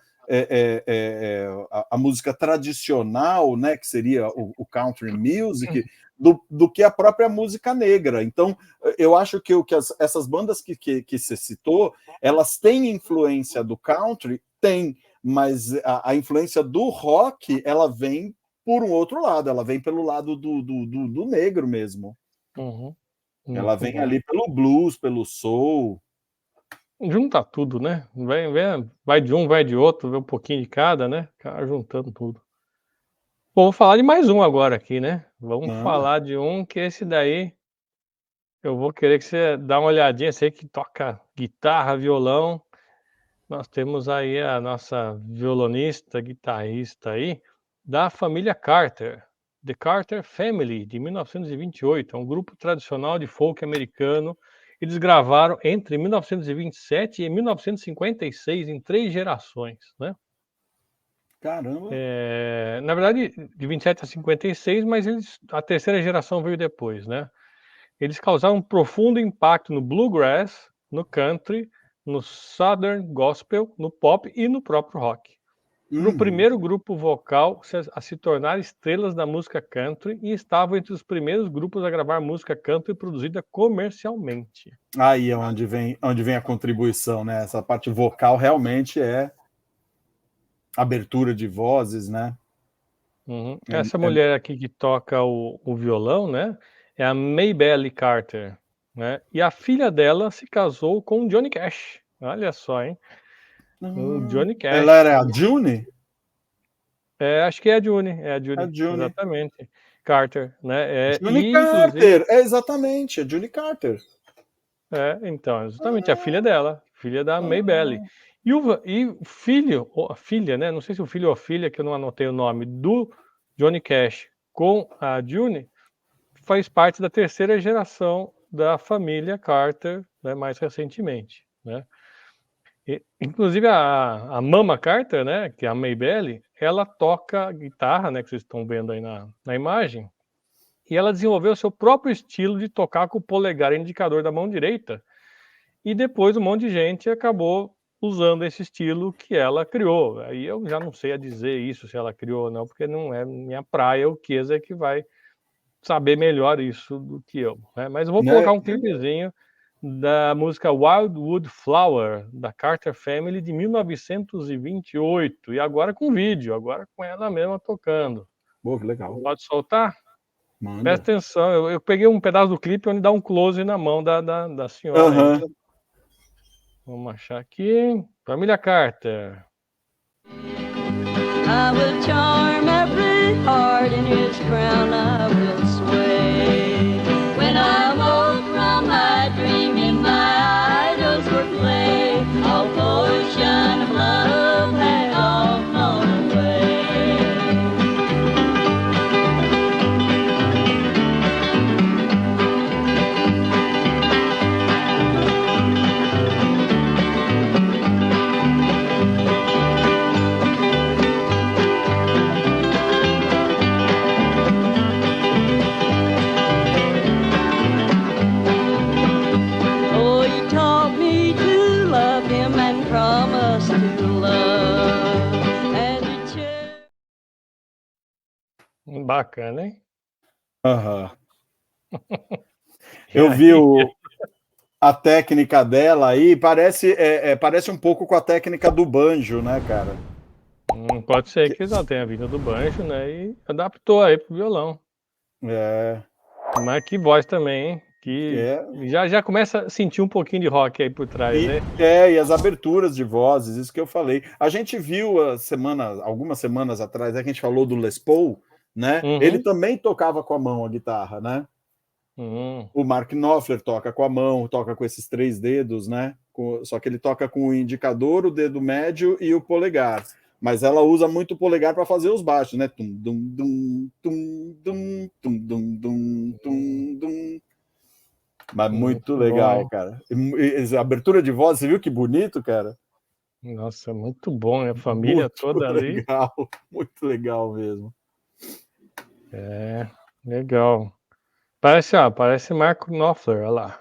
a música tradicional, né, que seria o country music, do que a própria música negra. Então, eu acho que essas bandas que você citou, elas têm influência do country? Tem, mas a influência do rock, ela vem por um outro lado, ela vem pelo lado do negro mesmo. Uhum. Ela vem Bom. ali pelo blues, pelo soul. Junta tudo, né? Vai de um, vai de outro, vê um pouquinho de cada, né? Cara, juntando tudo. Bom, vou falar de mais um agora aqui, né? Vamos Manda. falar de um que esse daí eu vou querer que você dá uma olhadinha, sei que toca guitarra, violão. Nós temos aí a nossa violonista, guitarrista aí, da família Carter, The Carter Family, de 1928. É um grupo tradicional de folk americano. Eles gravaram entre 1927 e 1956, em 3 gerações, né? Caramba. Na verdade, de 27 a 56, mas a terceira geração veio depois, né? Eles causaram um profundo impacto no bluegrass, no country, no southern gospel, no pop e no próprio rock. Foi o primeiro grupo vocal a se tornar estrelas da música country e estavam entre os primeiros grupos a gravar música country produzida comercialmente. Aí é onde vem a contribuição, né? Essa parte vocal realmente é abertura de vozes, né? Uhum. Essa mulher aqui que toca o violão, né, é a Maybelle Carter, né? E a filha dela se casou com o Johnny Cash. Olha só, hein? O Johnny Cash. Ela era a June? Acho que é a June, A June. exatamente. Carter, né? June E, Carter, exatamente, a June Carter. Então, exatamente, a filha dela, filha da Maybelle. E o filho, ou a filha, né? Não sei se o filho ou a filha, que eu não anotei o nome, do Johnny Cash com a June, faz parte da terceira geração da família Carter, né, mais recentemente, né? Inclusive a Mama Carter, né, que é a Maybelle, ela toca guitarra, né, que vocês estão vendo aí na imagem, e ela desenvolveu seu próprio estilo de tocar com o polegar indicador da mão direita, e depois um monte de gente acabou usando esse estilo que ela criou. Aí eu já não sei a dizer isso, se ela criou ou não, porque não é minha praia, o Keza que vai saber melhor isso do que eu, né? Mas eu vou colocar um clipezinho da música Wildwood Flower, da Carter Family, de 1928, e agora com vídeo, agora com ela mesma tocando. Pô, que legal. Pode soltar? Manda. Presta atenção, eu peguei um pedaço do clipe onde dá um close na mão da senhora. Vamos achar aqui. Família Carter. I will charm every heart in his crown I will sway. When I woke from my dream and my idols were clay, all potion of love had all flown away. Oh, he taught me to love him and promise to love and to cherish. Bacana, hein? Eu vi a técnica dela aí, parece um pouco com a técnica do banjo, né, cara? Pode ser que ela tenha vindo do banjo, né? E adaptou aí pro violão. Mas que voz também, hein? Já começa a sentir um pouquinho de rock aí por trás, né? E as aberturas de vozes, isso que eu falei. A gente viu algumas semanas atrás, a gente falou do Les Paul, né? Ele também tocava com a mão a guitarra, né? O Mark Knopfler toca com a mão, toca com esses 3 dedos, né? Só que ele toca com o indicador, o dedo médio e o polegar. Mas ela usa muito o polegar para fazer os baixos, né? Tum, dum, dum, tum, dum, tum, dum, dum, tum, dum. Mas muito legal, bom, cara. A abertura de voz, você viu que bonito, cara? Nossa, muito bom, né? A família muito toda legal, ali. Muito legal mesmo. Legal. Parece Mark Knopfler, olha lá.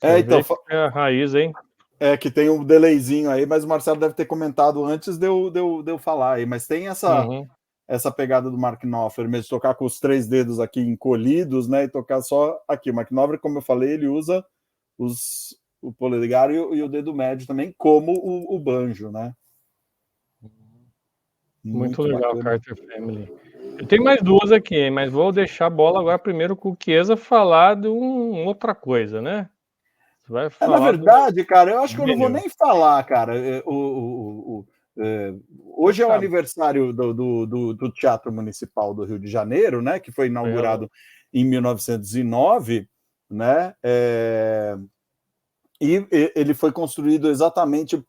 Então. É a raiz, hein? É que tem um delayzinho aí, mas o Marcelo deve ter comentado antes de eu falar aí. Mas tem Uhum. essa pegada do Mark Knopfler mesmo, de tocar com os 3 dedos aqui encolhidos, né? E tocar só aqui. O Mark Knopfler, como eu falei, ele usa o polegar e o dedo médio também, como o banjo, né? Muito Muito legal, bacana. Carter Family. Eu tenho mais duas aqui, hein, mas vou deixar a bola agora primeiro com o Chiesa falar de outra coisa, né? Você vai Na falar do verdade, cara, eu acho que eu não vou melhor. nem falar, cara. Hoje é o Sabe? aniversário do Teatro Municipal do Rio de Janeiro, né? Que foi Ela- inaugurado em 1909, né? Ele foi construído exatamente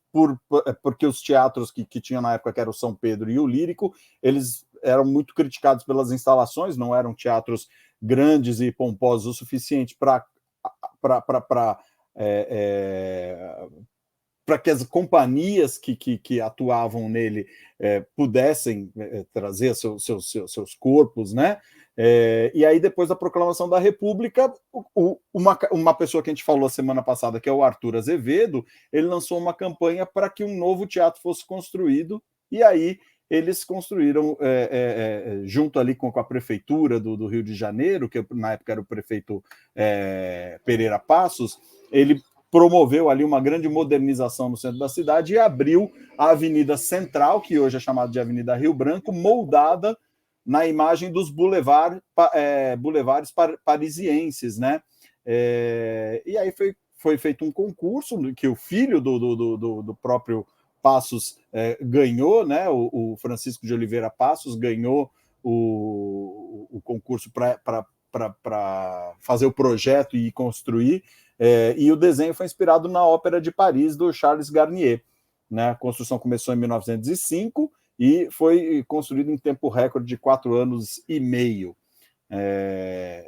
porque os teatros que tinham na época, que era o São Pedro e o Lírico, eles eram muito criticados pelas instalações, não eram teatros grandes e pomposos o suficiente para que as companhias que atuavam nele pudessem trazer seus corpos, né? E aí, depois da proclamação da República, uma pessoa que a gente falou semana passada, que é o Arthur Azevedo, ele lançou uma campanha para que um novo teatro fosse construído, e aí eles construíram, junto ali com a prefeitura do Rio de Janeiro, que na época era o prefeito Pereira Passos, ele promoveu ali uma grande modernização no centro da cidade e abriu a Avenida Central, que hoje é chamada de Avenida Rio Branco, moldada na imagem dos boulevares parisienses, né? E aí foi feito um concurso que o filho do próprio Passos ganhou, né? O Francisco de Oliveira Passos ganhou o concurso para fazer o projeto e construir. E o desenho foi inspirado na Ópera de Paris, do Charles Garnier. Né? A construção começou em 1905 e foi construído em tempo recorde de 4 anos e meio.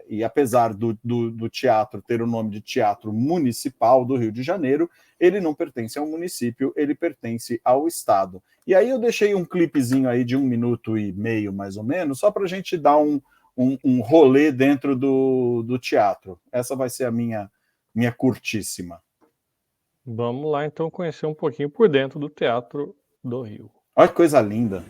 E apesar do teatro ter o nome de Teatro Municipal do Rio de Janeiro, ele não pertence ao município, ele pertence ao Estado. E aí eu deixei um clipezinho aí de 1 minuto e meio, mais ou menos, só para a gente dar um rolê dentro do teatro. Essa vai ser a minha curtíssima. Vamos lá, então, conhecer um pouquinho por dentro do Teatro do Rio. Olha que coisa linda.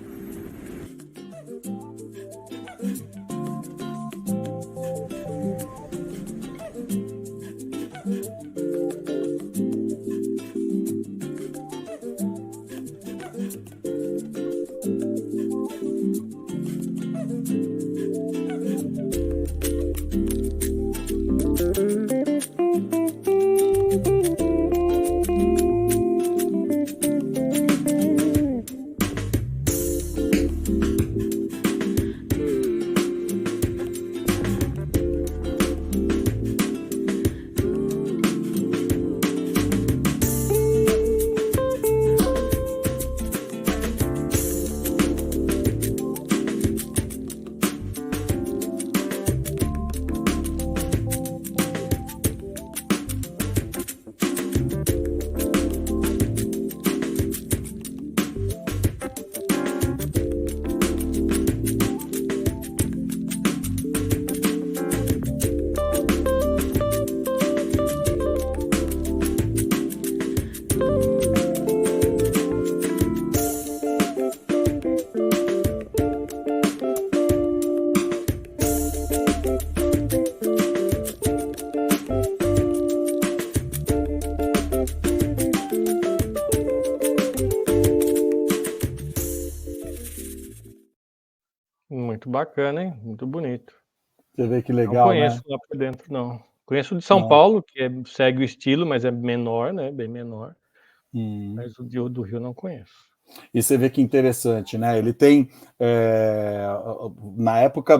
Muito bacana, hein? Muito bonito. Você vê que Não legal, conheço né? lá por dentro, não. Conheço o de São Não. Paulo, que segue o estilo, mas é menor, né? Bem menor. Hum. Mas o do Rio não conheço. E você vê que interessante, né? Ele tem, na época,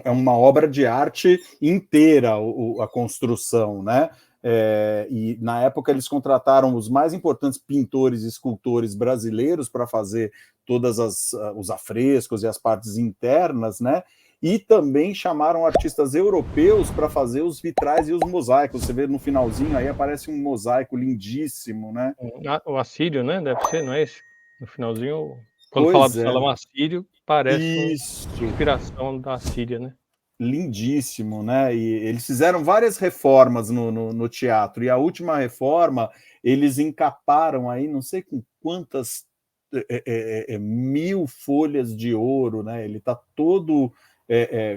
é uma obra de arte inteira a construção, né? E na época eles contrataram os mais importantes pintores e escultores brasileiros para fazer todas os afrescos e as partes internas, né? E também chamaram artistas europeus para fazer os vitrais e os mosaicos. Você vê no finalzinho aí aparece um mosaico lindíssimo, né? O assírio, né? Deve ser, não é esse? No finalzinho, quando fala Pois do é. salão assírio, parece uma Isso. inspiração da Síria, né? lindíssimo, né? E eles fizeram várias reformas no teatro, e a última reforma eles encaparam aí, não sei com quantas 1000 folhas de ouro, né? Ele está todo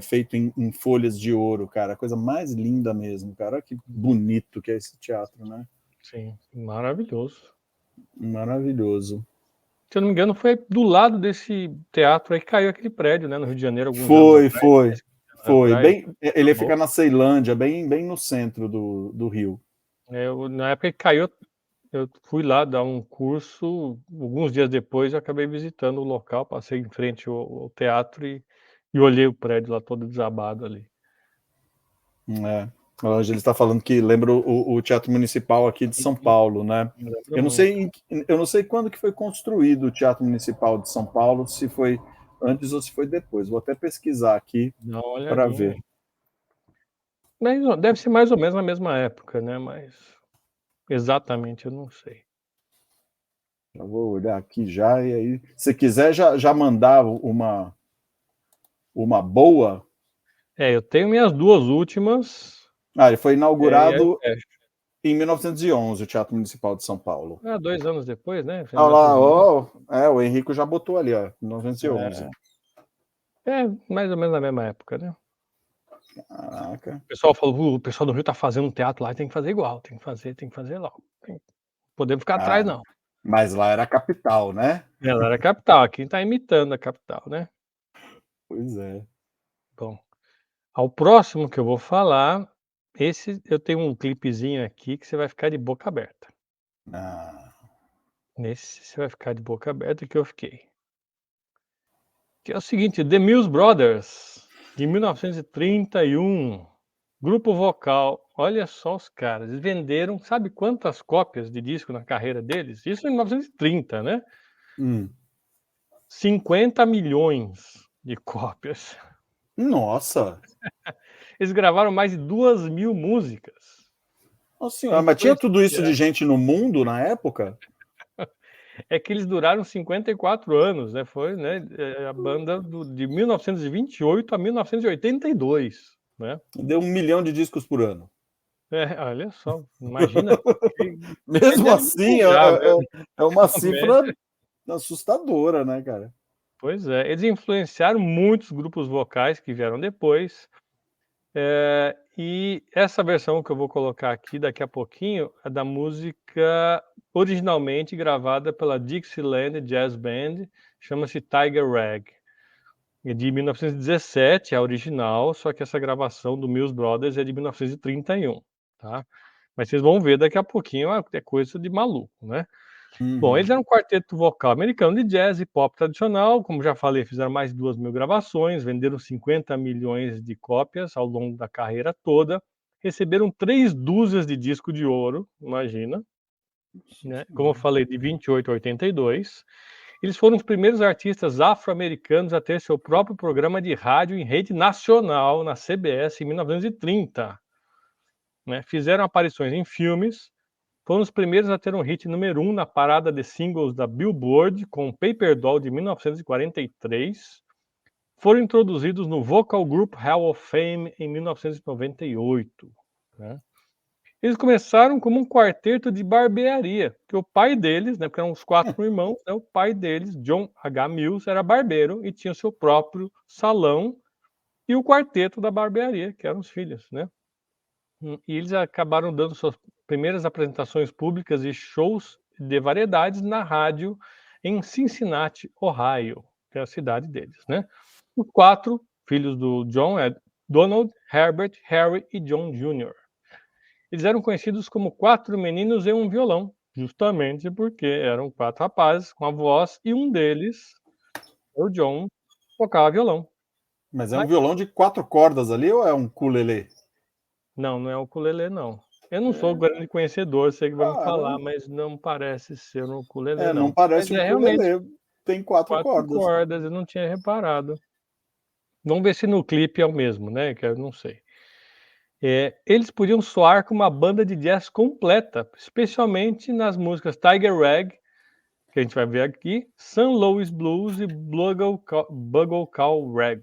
feito em folhas de ouro, cara, a coisa mais linda mesmo, cara. Olha que bonito que é esse teatro, né? Sim, maravilhoso. Maravilhoso. Se eu não me engano, foi do lado desse teatro aí que caiu aquele prédio, né, no Rio de Janeiro, alguns Foi, anos atrás, foi. 10 anos Foi. atrás. Ele Acabou. fica na Ceilândia, bem no centro do Rio. Na época que caiu, eu fui lá dar um curso, alguns dias depois eu acabei visitando o local, passei em frente ao teatro e olhei o prédio lá todo desabado ali. A Ângela está falando que lembra o Teatro Municipal aqui de São Paulo, né? Eu não sei quando que foi construído o Teatro Municipal de São Paulo, se foi antes ou se foi depois. Vou até pesquisar aqui Dá uma para olhadinha ver. aí. Mas deve ser mais ou menos na mesma época, né? Mas exatamente eu não sei. Já vou olhar aqui já, e aí, se quiser já mandar uma boa. Eu tenho minhas duas últimas. Ele foi E aí eu inaugurado fecho. em 1911, o Teatro Municipal de São Paulo. 2 anos depois, né? Olha lá, o Henrico já botou ali, ó, 1911. Mais ou menos na mesma época, né? Caraca. O pessoal falou, o pessoal do Rio tá fazendo um teatro lá, tem que fazer igual, tem que fazer lá. Podemos ficar atrás, não. Mas lá era a capital, né? Ela era a capital, aqui tá imitando a capital, né? Pois é. Bom, ao próximo que eu vou falar, esse eu tenho um clipezinho aqui que você vai ficar de boca aberta. Nesse você vai ficar de boca aberta que eu fiquei. Que é o seguinte, The Mills Brothers, de 1931, grupo vocal, olha só os caras, eles venderam, sabe quantas cópias de disco na carreira deles? Isso em 1930, né? 50 milhões de cópias. Nossa! Eles gravaram mais de 2.000 músicas. Nossa senhora, mas tinha tudo isso de gente no mundo na época? É que eles duraram 54 anos, né? Foi, né, a banda de 1928 a 1982, né? Deu 1 milhão de discos por ano. Olha só, imagina. Mesmo assim, é uma cifra média. assustadora, né, cara? Pois é, eles influenciaram muitos grupos vocais que vieram depois. E essa versão que eu vou colocar aqui daqui a pouquinho é da música originalmente gravada pela Dixieland Jazz Band, chama-se Tiger Rag. É de 1917, a original, só que essa gravação do Mills Brothers é de 1931, tá? Mas vocês vão ver daqui a pouquinho, é coisa de maluco, né? Bom, eles eram um quarteto vocal americano de jazz e pop tradicional, como já falei, fizeram mais de 2.000 gravações, venderam 50 milhões de cópias ao longo da carreira toda, receberam 3 dúzias de disco de ouro, imagina, né? Como eu falei, de 28 a 82. Eles foram os primeiros artistas afro-americanos a ter seu próprio programa de rádio em rede nacional, na CBS, em 1930. Né? Fizeram aparições em filmes, foram os primeiros a ter um hit número 1 na parada de singles da Billboard, com Paper Doll, de 1943. Foram introduzidos no Vocal Group Hall of Fame em 1998. Né? Eles começaram como um quarteto de barbearia, que o pai deles, né, porque eram os 4 irmãos, né, o pai deles, John H. Mills, era barbeiro e tinha o seu próprio salão, e o quarteto da barbearia, que eram os filhos, né? E eles acabaram dando suas primeiras apresentações públicas e shows de variedades na rádio em Cincinnati, Ohio, que é a cidade deles, né? Os 4 filhos do John é Donald, Herbert, Harry e John Jr. Eles eram conhecidos como 4 meninos e um violão, justamente porque eram 4 rapazes com a voz e um deles, o John, tocava violão. Mas é um violão de 4 cordas ali ou é um ukulele? Não é o ukulele, não. Eu não sou grande conhecedor, sei que vai me falar, mas não parece ser um ukulele, não. Não parece mas um ukulele, tem 4 cordas. Eu não tinha reparado. Vamos ver se no clipe é o mesmo, né? Que eu não sei. Eles podiam soar com uma banda de jazz completa, especialmente nas músicas Tiger Rag, que a gente vai ver aqui, St. Louis Blues e Bugle Call Rag.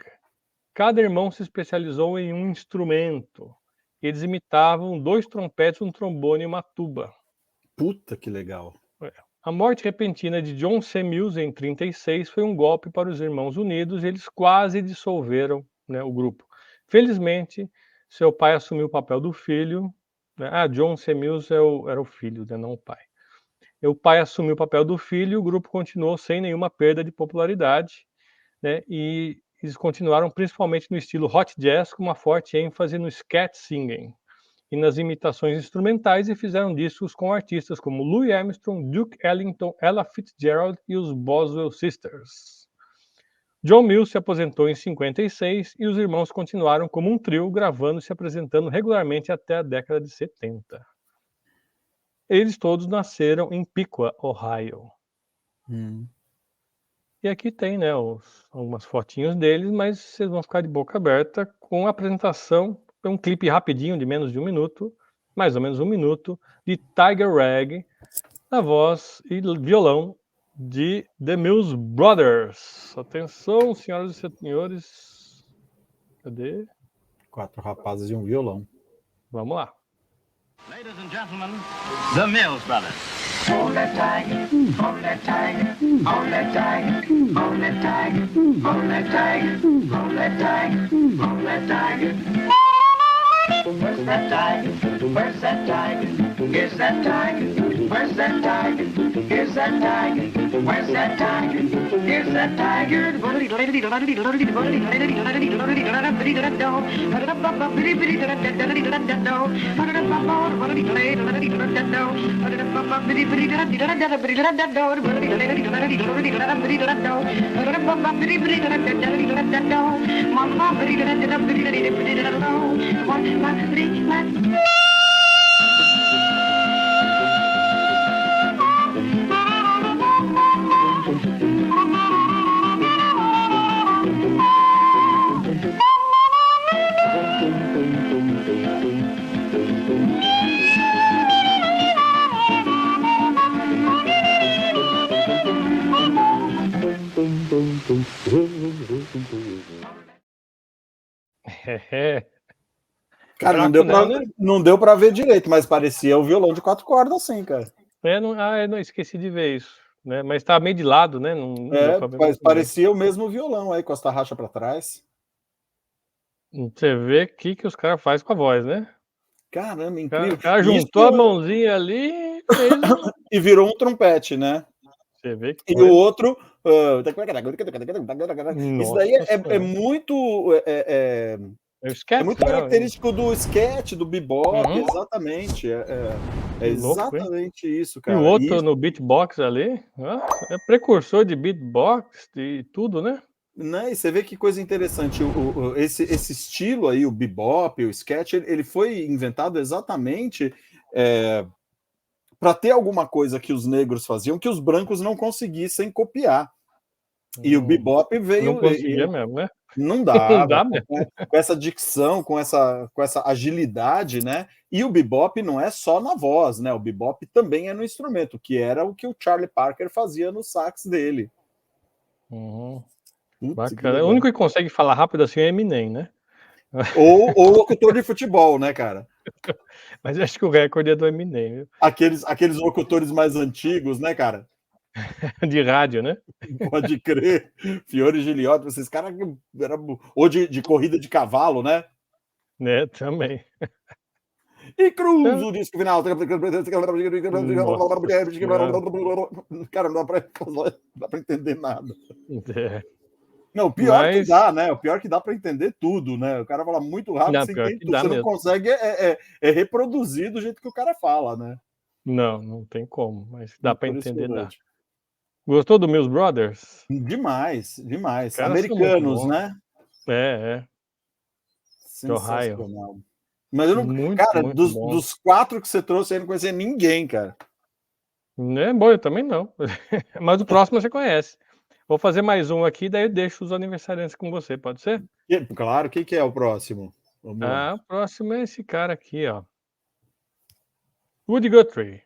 Cada irmão se especializou em um instrumento. Eles imitavam 2 trompetes, um trombone e uma tuba. Puta que legal. A morte repentina de John C. Mills em 36 foi um golpe para os Irmãos Unidos e eles quase dissolveram, né, o grupo. Felizmente, seu pai assumiu o papel do filho. Né? John C. Mills era o filho, né, não o pai. E o pai assumiu o papel do filho e o grupo continuou sem nenhuma perda de popularidade. Né, e eles continuaram principalmente no estilo hot jazz, com uma forte ênfase no scat singing e nas imitações instrumentais, e fizeram discos com artistas como Louis Armstrong, Duke Ellington, Ella Fitzgerald e os Boswell Sisters. John Mills se aposentou em 56 e os irmãos continuaram como um trio, gravando e se apresentando regularmente até a década de 70. Eles todos nasceram em Piqua, Ohio. E aqui tem, né, algumas fotinhos deles, mas vocês vão ficar de boca aberta com a apresentação, um clipe rapidinho de menos de 1 minuto, mais ou menos 1 minuto, de Tiger Rag, na voz e violão de The Mills Brothers. Atenção, senhoras e senhores. Cadê? 4 rapazes e um violão. Vamos lá. Ladies and gentlemen, the Mills Brothers. On that tiger, on that tiger, on that tiger, on that tiger, on that tiger, on that tiger, on that tiger. Where's that tiger? Where's that tiger? Here's that tiger. Where's that tiger? Here's that tiger. Where's that tiger? Here's that tiger. Cara, Fraco não deu pra ver direito, mas parecia o violão de 4 cordas, assim, cara. Eu não esqueci de ver isso, né? Mas tá meio de lado, né? Não deu pra ver Mas muito bem. parecia o mesmo violão aí, com as tarraxas pra trás. Você vê o que os caras fazem com a voz, né? Caramba, O incrível. cara juntou a mãozinha ali e virou um trompete, né? Você vê que E coisa. o outro... Isso daí é muito... É o sketch, É muito né? característico do sketch, do bebop, Uhum. exatamente. É Louco, hein? exatamente isso, E cara. o outro Isso, no beatbox ali, é precursor de beatbox e tudo, né? né? E você vê que coisa interessante. Esse estilo aí, o bebop, o sketch, ele foi inventado exatamente para ter alguma coisa que os negros faziam que os brancos não conseguissem copiar. E o bebop veio... Não conseguia mesmo, né? Não dá, Não dá mesmo. com essa dicção, com essa agilidade, né? E o bebop não é só na voz, né? O bebop também é no instrumento, que era o que o Charlie Parker fazia no sax dele. Putz, Bacana. O único que consegue falar rápido assim é Eminem, né? Ou locutor de futebol, né, cara? Mas acho que o recorde é do Eminem, viu? Aqueles locutores mais antigos, né, cara? De rádio, né? Pode crer. Fiore Giliotti, esses caras eram... Ou de corrida de cavalo, né? Né, também. E Cruz, o disco final. Cara, não dá pra entender nada. É. Não, o pior que dá, né? O pior que dá para entender tudo, né? O cara fala muito rápido, Não, você pior entende que tudo. dá Você não mesmo. consegue reproduzir do jeito que o cara fala, né? Não tem como, mas dá para entender, dá. Impressionante. Gostou do Mills Brothers? Demais, demais. Caras são Americanos, muito bons. né? É. Sensacional. Mas eu não. Muito, Cara, muito bom. dos 4 que você trouxe, eu não conhecia ninguém, cara. É bom, eu também não. Mas o próximo você conhece. Vou fazer mais um aqui, daí eu deixo os aniversariantes com você, pode ser? Claro, quem que é o próximo? Vamos lá. O próximo é esse cara aqui, ó. Woody Guthrie.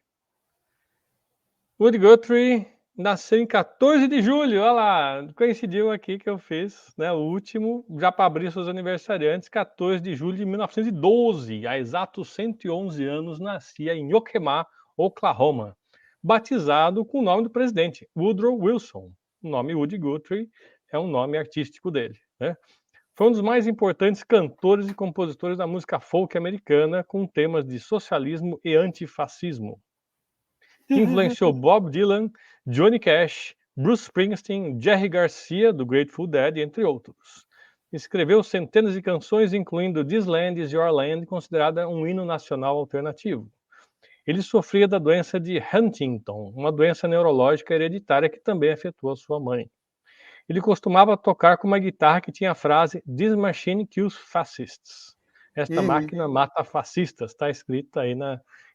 Woody Guthrie nasceu em 14 de julho, olha lá, coincidiu aqui que eu fiz, né, o último, já para abrir seus aniversariantes, 14 de julho de 1912, há exatos 111 anos, nascia em Yakima, Oklahoma, batizado com o nome do presidente, Woodrow Wilson. O nome Woody Guthrie é um nome artístico dele, né? Foi um dos mais importantes cantores e compositores da música folk americana, com temas de socialismo e antifascismo. Influenciou Bob Dylan, Johnny Cash, Bruce Springsteen, Jerry Garcia, do Grateful Dead, entre outros. Escreveu centenas de canções, incluindo This Land is Your Land, considerada um hino nacional alternativo. Ele sofria da doença de Huntington, uma doença neurológica hereditária que também afetou a sua mãe. Ele costumava tocar com uma guitarra que tinha a frase This machine kills fascists. Esta máquina mata fascistas. Está escrito aí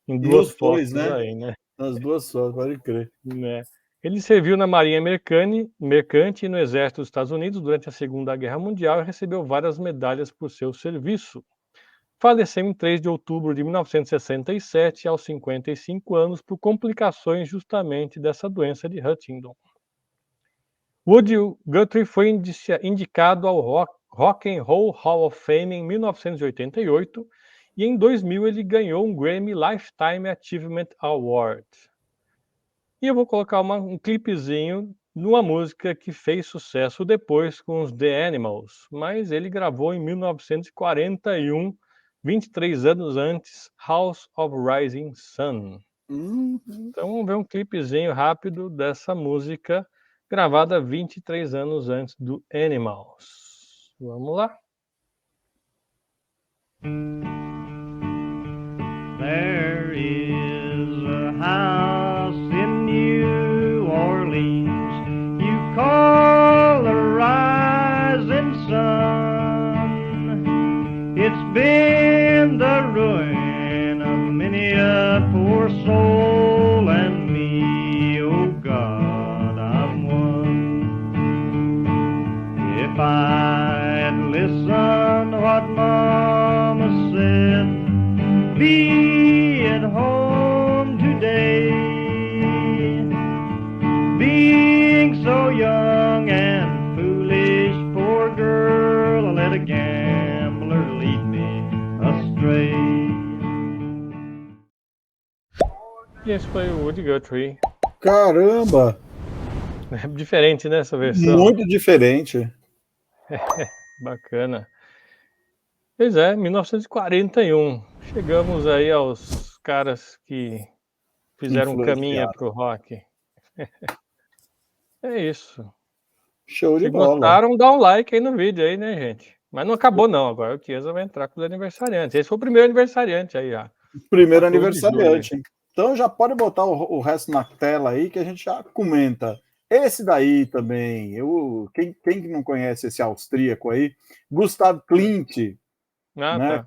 em duas fotos, né? Aí, né? Nas duas fotos, pode crer. Né? Ele serviu na Marinha Mercante e no Exército dos Estados Unidos durante a Segunda Guerra Mundial e recebeu várias medalhas por seu serviço. Faleceu em 3 de outubro de 1967, aos 55 anos, por complicações justamente dessa doença de Huntington. Woody Guthrie foi indicado ao Rock and Roll Hall of Fame em 1988 e em 2000 ele ganhou um Grammy Lifetime Achievement Award. E eu vou colocar um clipezinho numa música que fez sucesso depois com os The Animals, mas ele gravou em 1941, 23 anos antes, House of Rising Sun. Então vamos ver um clipezinho rápido dessa música gravada 23 anos antes do Animals. Vamos lá. There is a house in New Orleans you call the rising sun. It's been the ruin of many a poor soul and me, oh God, I'm one. If I'd listened to what Mama said, be at home today. Being so young and foolish, poor girl, I let a gambler lead me astray. E esse foi o Woody Guthrie. Caramba! É diferente, né, essa versão? Muito diferente. Bacana. Pois é, 1941. Chegamos aí aos caras que fizeram um caminho pro rock. É isso. Show de Se bola. gostaram, dá um like aí no vídeo aí, né, gente? Mas não acabou não, agora o Chiesa vai entrar com os aniversariantes. Esse foi o primeiro aniversariante aí, ó. Primeiro aniversariante. Então já pode botar o resto na tela aí que a gente já comenta. Esse daí também, quem não conhece esse austríaco aí, Gustav Klimt, né? Tá.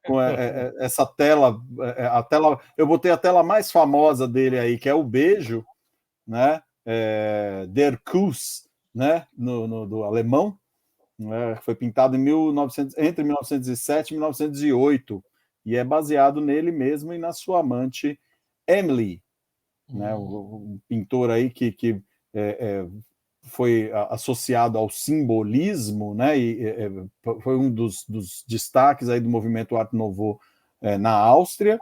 Com essa tela, eu botei a tela mais famosa dele aí, que é o beijo, né? Der Kuss, né? Do alemão, né? Foi pintado entre 1907 e 1908 e é baseado nele mesmo e na sua amante Emily, né? Um pintor aí que foi associado ao simbolismo, né? E foi um dos destaques aí do movimento Art Nouveau na Áustria,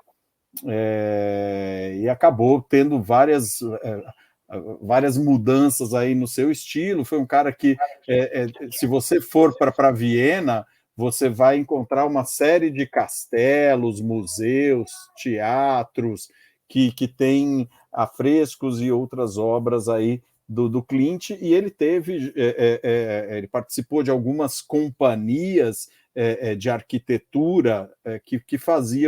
e acabou tendo várias mudanças aí no seu estilo. Foi um cara que, se você for para Viena, você vai encontrar uma série de castelos, museus, teatros que tem afrescos e outras obras aí do Klimt, e ele ele participou de algumas companhias de arquitetura que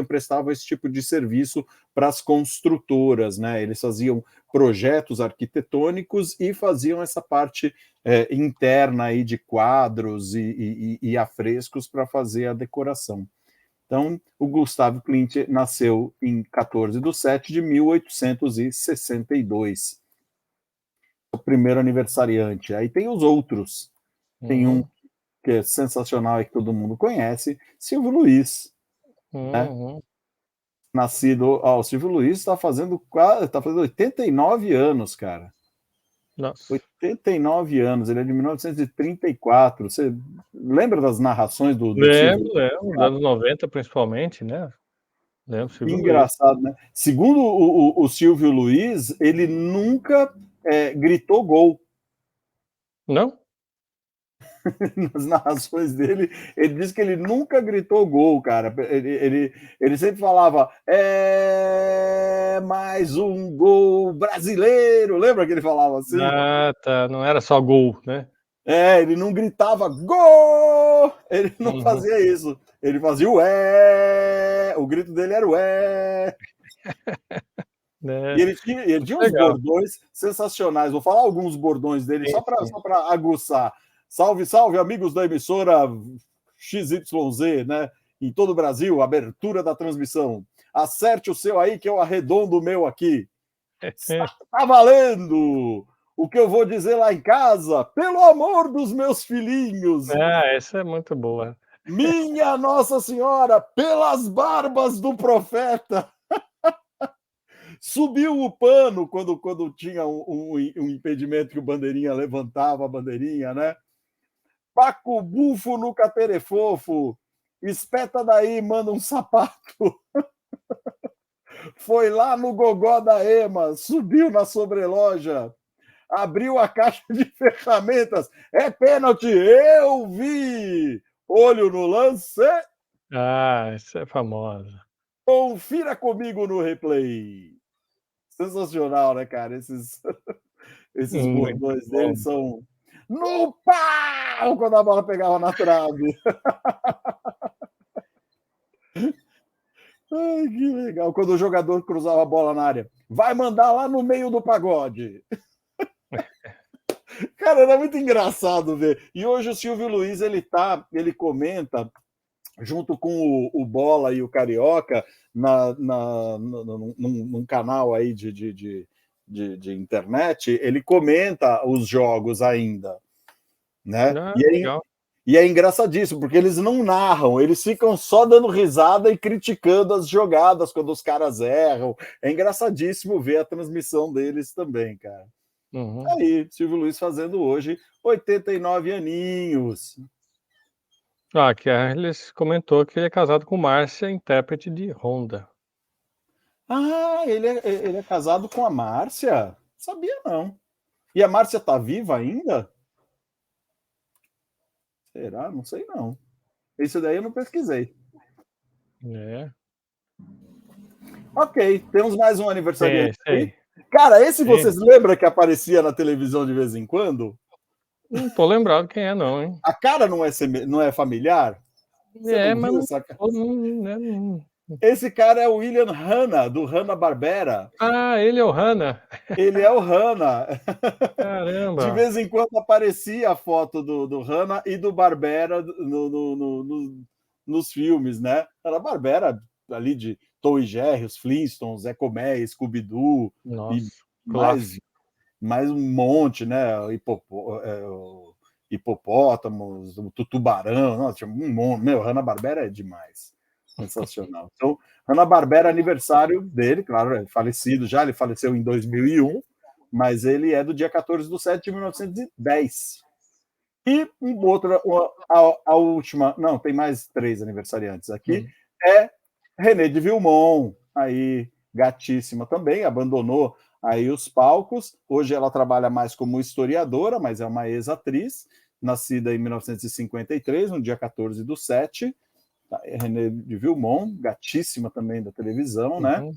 prestavam esse tipo de serviço para as construtoras, né? Eles faziam projetos arquitetônicos e faziam essa parte interna aí de quadros e afrescos para fazer a decoração. Então, o Gustav Klimt nasceu em 14 de 7 de 1862. O primeiro aniversariante. Aí tem os outros. Tem um que é sensacional e que todo mundo conhece, Silvio Luiz. Né? Nascido... o Silvio Luiz está fazendo 89 anos, cara. Nossa. 89 anos, ele é de 1934. Você lembra das narrações do Lembro, Silvio? lembro, dos anos 90 principalmente, né. Lembro, Que Silvio Luiz. engraçado, né? Segundo o Silvio Luiz, ele nunca gritou gol. Não? Nas narrações dele, ele disse que ele nunca gritou gol, cara. Ele sempre falava, mais um gol brasileiro. Lembra que ele falava assim? Ah, tá, não era só gol, né. Ele não gritava gol! Ele não Uhum. fazia isso. Ele fazia o é. O grito dele era o é. Né. E ele tinha uns Legal. bordões sensacionais. Vou falar alguns bordões dele Sim, só para sim. aguçar. Salve, salve, amigos da emissora XYZ, né? Em todo o Brasil, abertura da transmissão. Acerte o seu aí que eu arredondo o meu aqui. Tá valendo! O que eu vou dizer lá em casa? Pelo amor dos meus filhinhos! Essa é muito boa. Minha Nossa Senhora, pelas barbas do profeta! Subiu o pano quando tinha um impedimento que o bandeirinha levantava a bandeirinha, né? Paco bufo no caterefofo, espeta daí, manda um sapato. Foi lá no gogó da Ema, subiu na sobreloja, abriu a caixa de ferramentas. É pênalti, eu vi! Olho no lance. Essa é famosa. Confira comigo no replay. Sensacional, né, cara? Esses Muito bordões bom. dele são no pau quando a bola pegava na trave. Ai, que legal. Quando o jogador cruzava a bola na área, vai mandar lá no meio do pagode. Cara, era muito engraçado ver. E hoje o Silvio Luiz, ele comenta junto com o Bola e o Carioca num canal aí de internet, ele comenta os jogos ainda, né? Legal. E é engraçadíssimo, porque eles não narram, eles ficam só dando risada e criticando as jogadas quando os caras erram. É engraçadíssimo ver a transmissão deles também, cara. Uhum. Aí, Silvio Luiz fazendo hoje 89 aninhos. Que a Arles comentou que ele é casado com Márcia, intérprete de Honda. Ele é casado com a Márcia? Sabia não. E a Márcia tá viva ainda? Será? Não sei não. Isso daí eu não pesquisei. É. Ok, temos mais um aniversariante aí. Sei. Cara, esse Sim. vocês lembram que aparecia na televisão de vez em quando? Não tô lembrado quem é não, hein. A cara não é familiar? Você não Mas viu não essa cara? né. Esse cara é o William Hanna, do Hanna-Barbera. Ele é o Hanna. Ele é o Hanna. De Caramba. vez em quando aparecia a foto do Hanna e do Barbera nos filmes, né? Era a Barbera ali de Tom e Jerry, os Flintstones, Zé Comé, Scooby-Doo, Nossa, e mais um monte, né? Hipopótamos, o Tubarão, nossa, tinha um monte. Meu, Hanna-Barbera é demais. Sensacional. Então, Hanna-Barbera, aniversário dele, claro, é falecido já, ele faleceu em 2001, mas ele é do dia 14/7 de 1910. E a última, não, tem mais 3 aniversariantes aqui, é René de Vilmon, aí, gatíssima também, abandonou aí os palcos, hoje ela trabalha mais como historiadora, mas é uma ex-atriz, nascida em 1953, no dia 14/7, René de Vilmon, gatíssima também da televisão, né?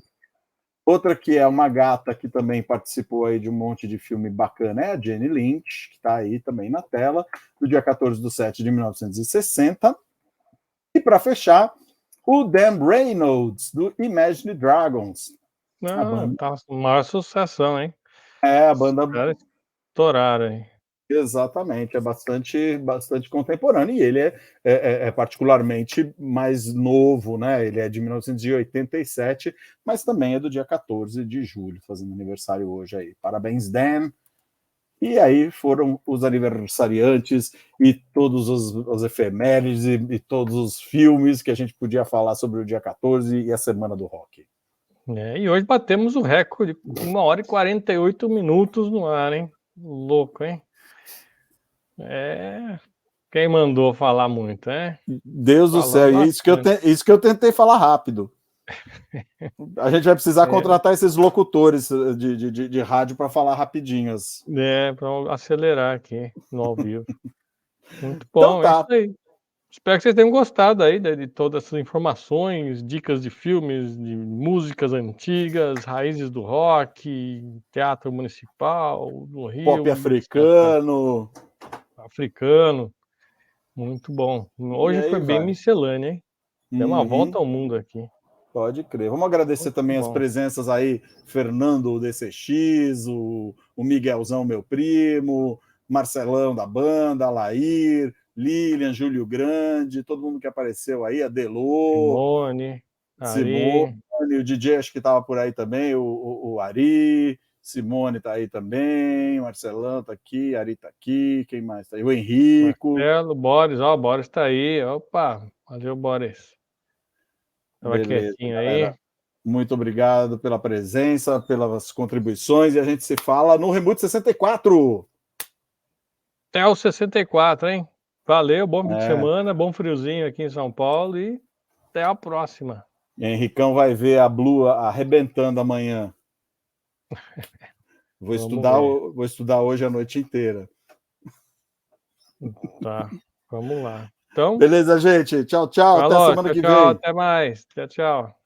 Outra que é uma gata que também participou aí de um monte de filme bacana é a Jenny Lynch, que está aí também na tela, do dia 14/7 de 1960. E para fechar, o Dan Reynolds, do Imagine Dragons. Tá uma maior sucessão, hein. A banda... Os caras estouraram, hein. Exatamente, é bastante contemporâneo, e ele é particularmente mais novo, né? Ele é de 1987, mas também é do dia 14 de julho, fazendo aniversário hoje aí. Parabéns, Dan! E aí foram os aniversariantes e todos os efemérides e todos os filmes que a gente podia falar sobre o dia 14 e a Semana do Rock. E hoje batemos o recorde, 1 hora e 48 minutos no ar, hein. louco, hein? Quem mandou falar muito, né? Deus do Falando céu, e bastante. isso que eu tentei falar rápido. A gente vai precisar contratar esses locutores de rádio para falar rapidinho. Para acelerar aqui no ao vivo. Muito Então bom, é isso tá. aí. Espero que vocês tenham gostado aí de todas essas informações, dicas de filmes, de músicas antigas, raízes do rock, teatro municipal do Rio, Pop africano. africano. Muito bom. E Hoje aí foi bem vai. miscelânea, hein? Deu uma volta Uhum. ao mundo aqui. Pode crer. Vamos agradecer Muito também as bom. presenças aí, Fernando o DCX, o Miguelzão, meu primo, Marcelão da banda, Lair, Lilian, Júlio Grande, todo mundo que apareceu aí, Adelô, Simone, Simone, Ari, o DJ acho que estava por aí também, o Ari, Simone está aí também, Marcelão está aqui, Ari está aqui, quem mais está aí? O Henrico. Marcelo, Boris, ó, o Boris tá aí. Opa, valeu, Boris. Tava Beleza, quietinho aí. galera. Muito obrigado pela presença, pelas contribuições, e a gente se fala no Reboot 64. Até o 64, hein? Valeu, bom fim de É, semana, bom friozinho aqui em São Paulo e até a próxima. e Henricão vai ver a Blue arrebentando amanhã. Vou estudar hoje a noite inteira. Tá, vamos lá. Então, Beleza, gente? Tchau, tchau. Até falou, semana tchau, que tchau, vem. até mais. Tchau, tchau.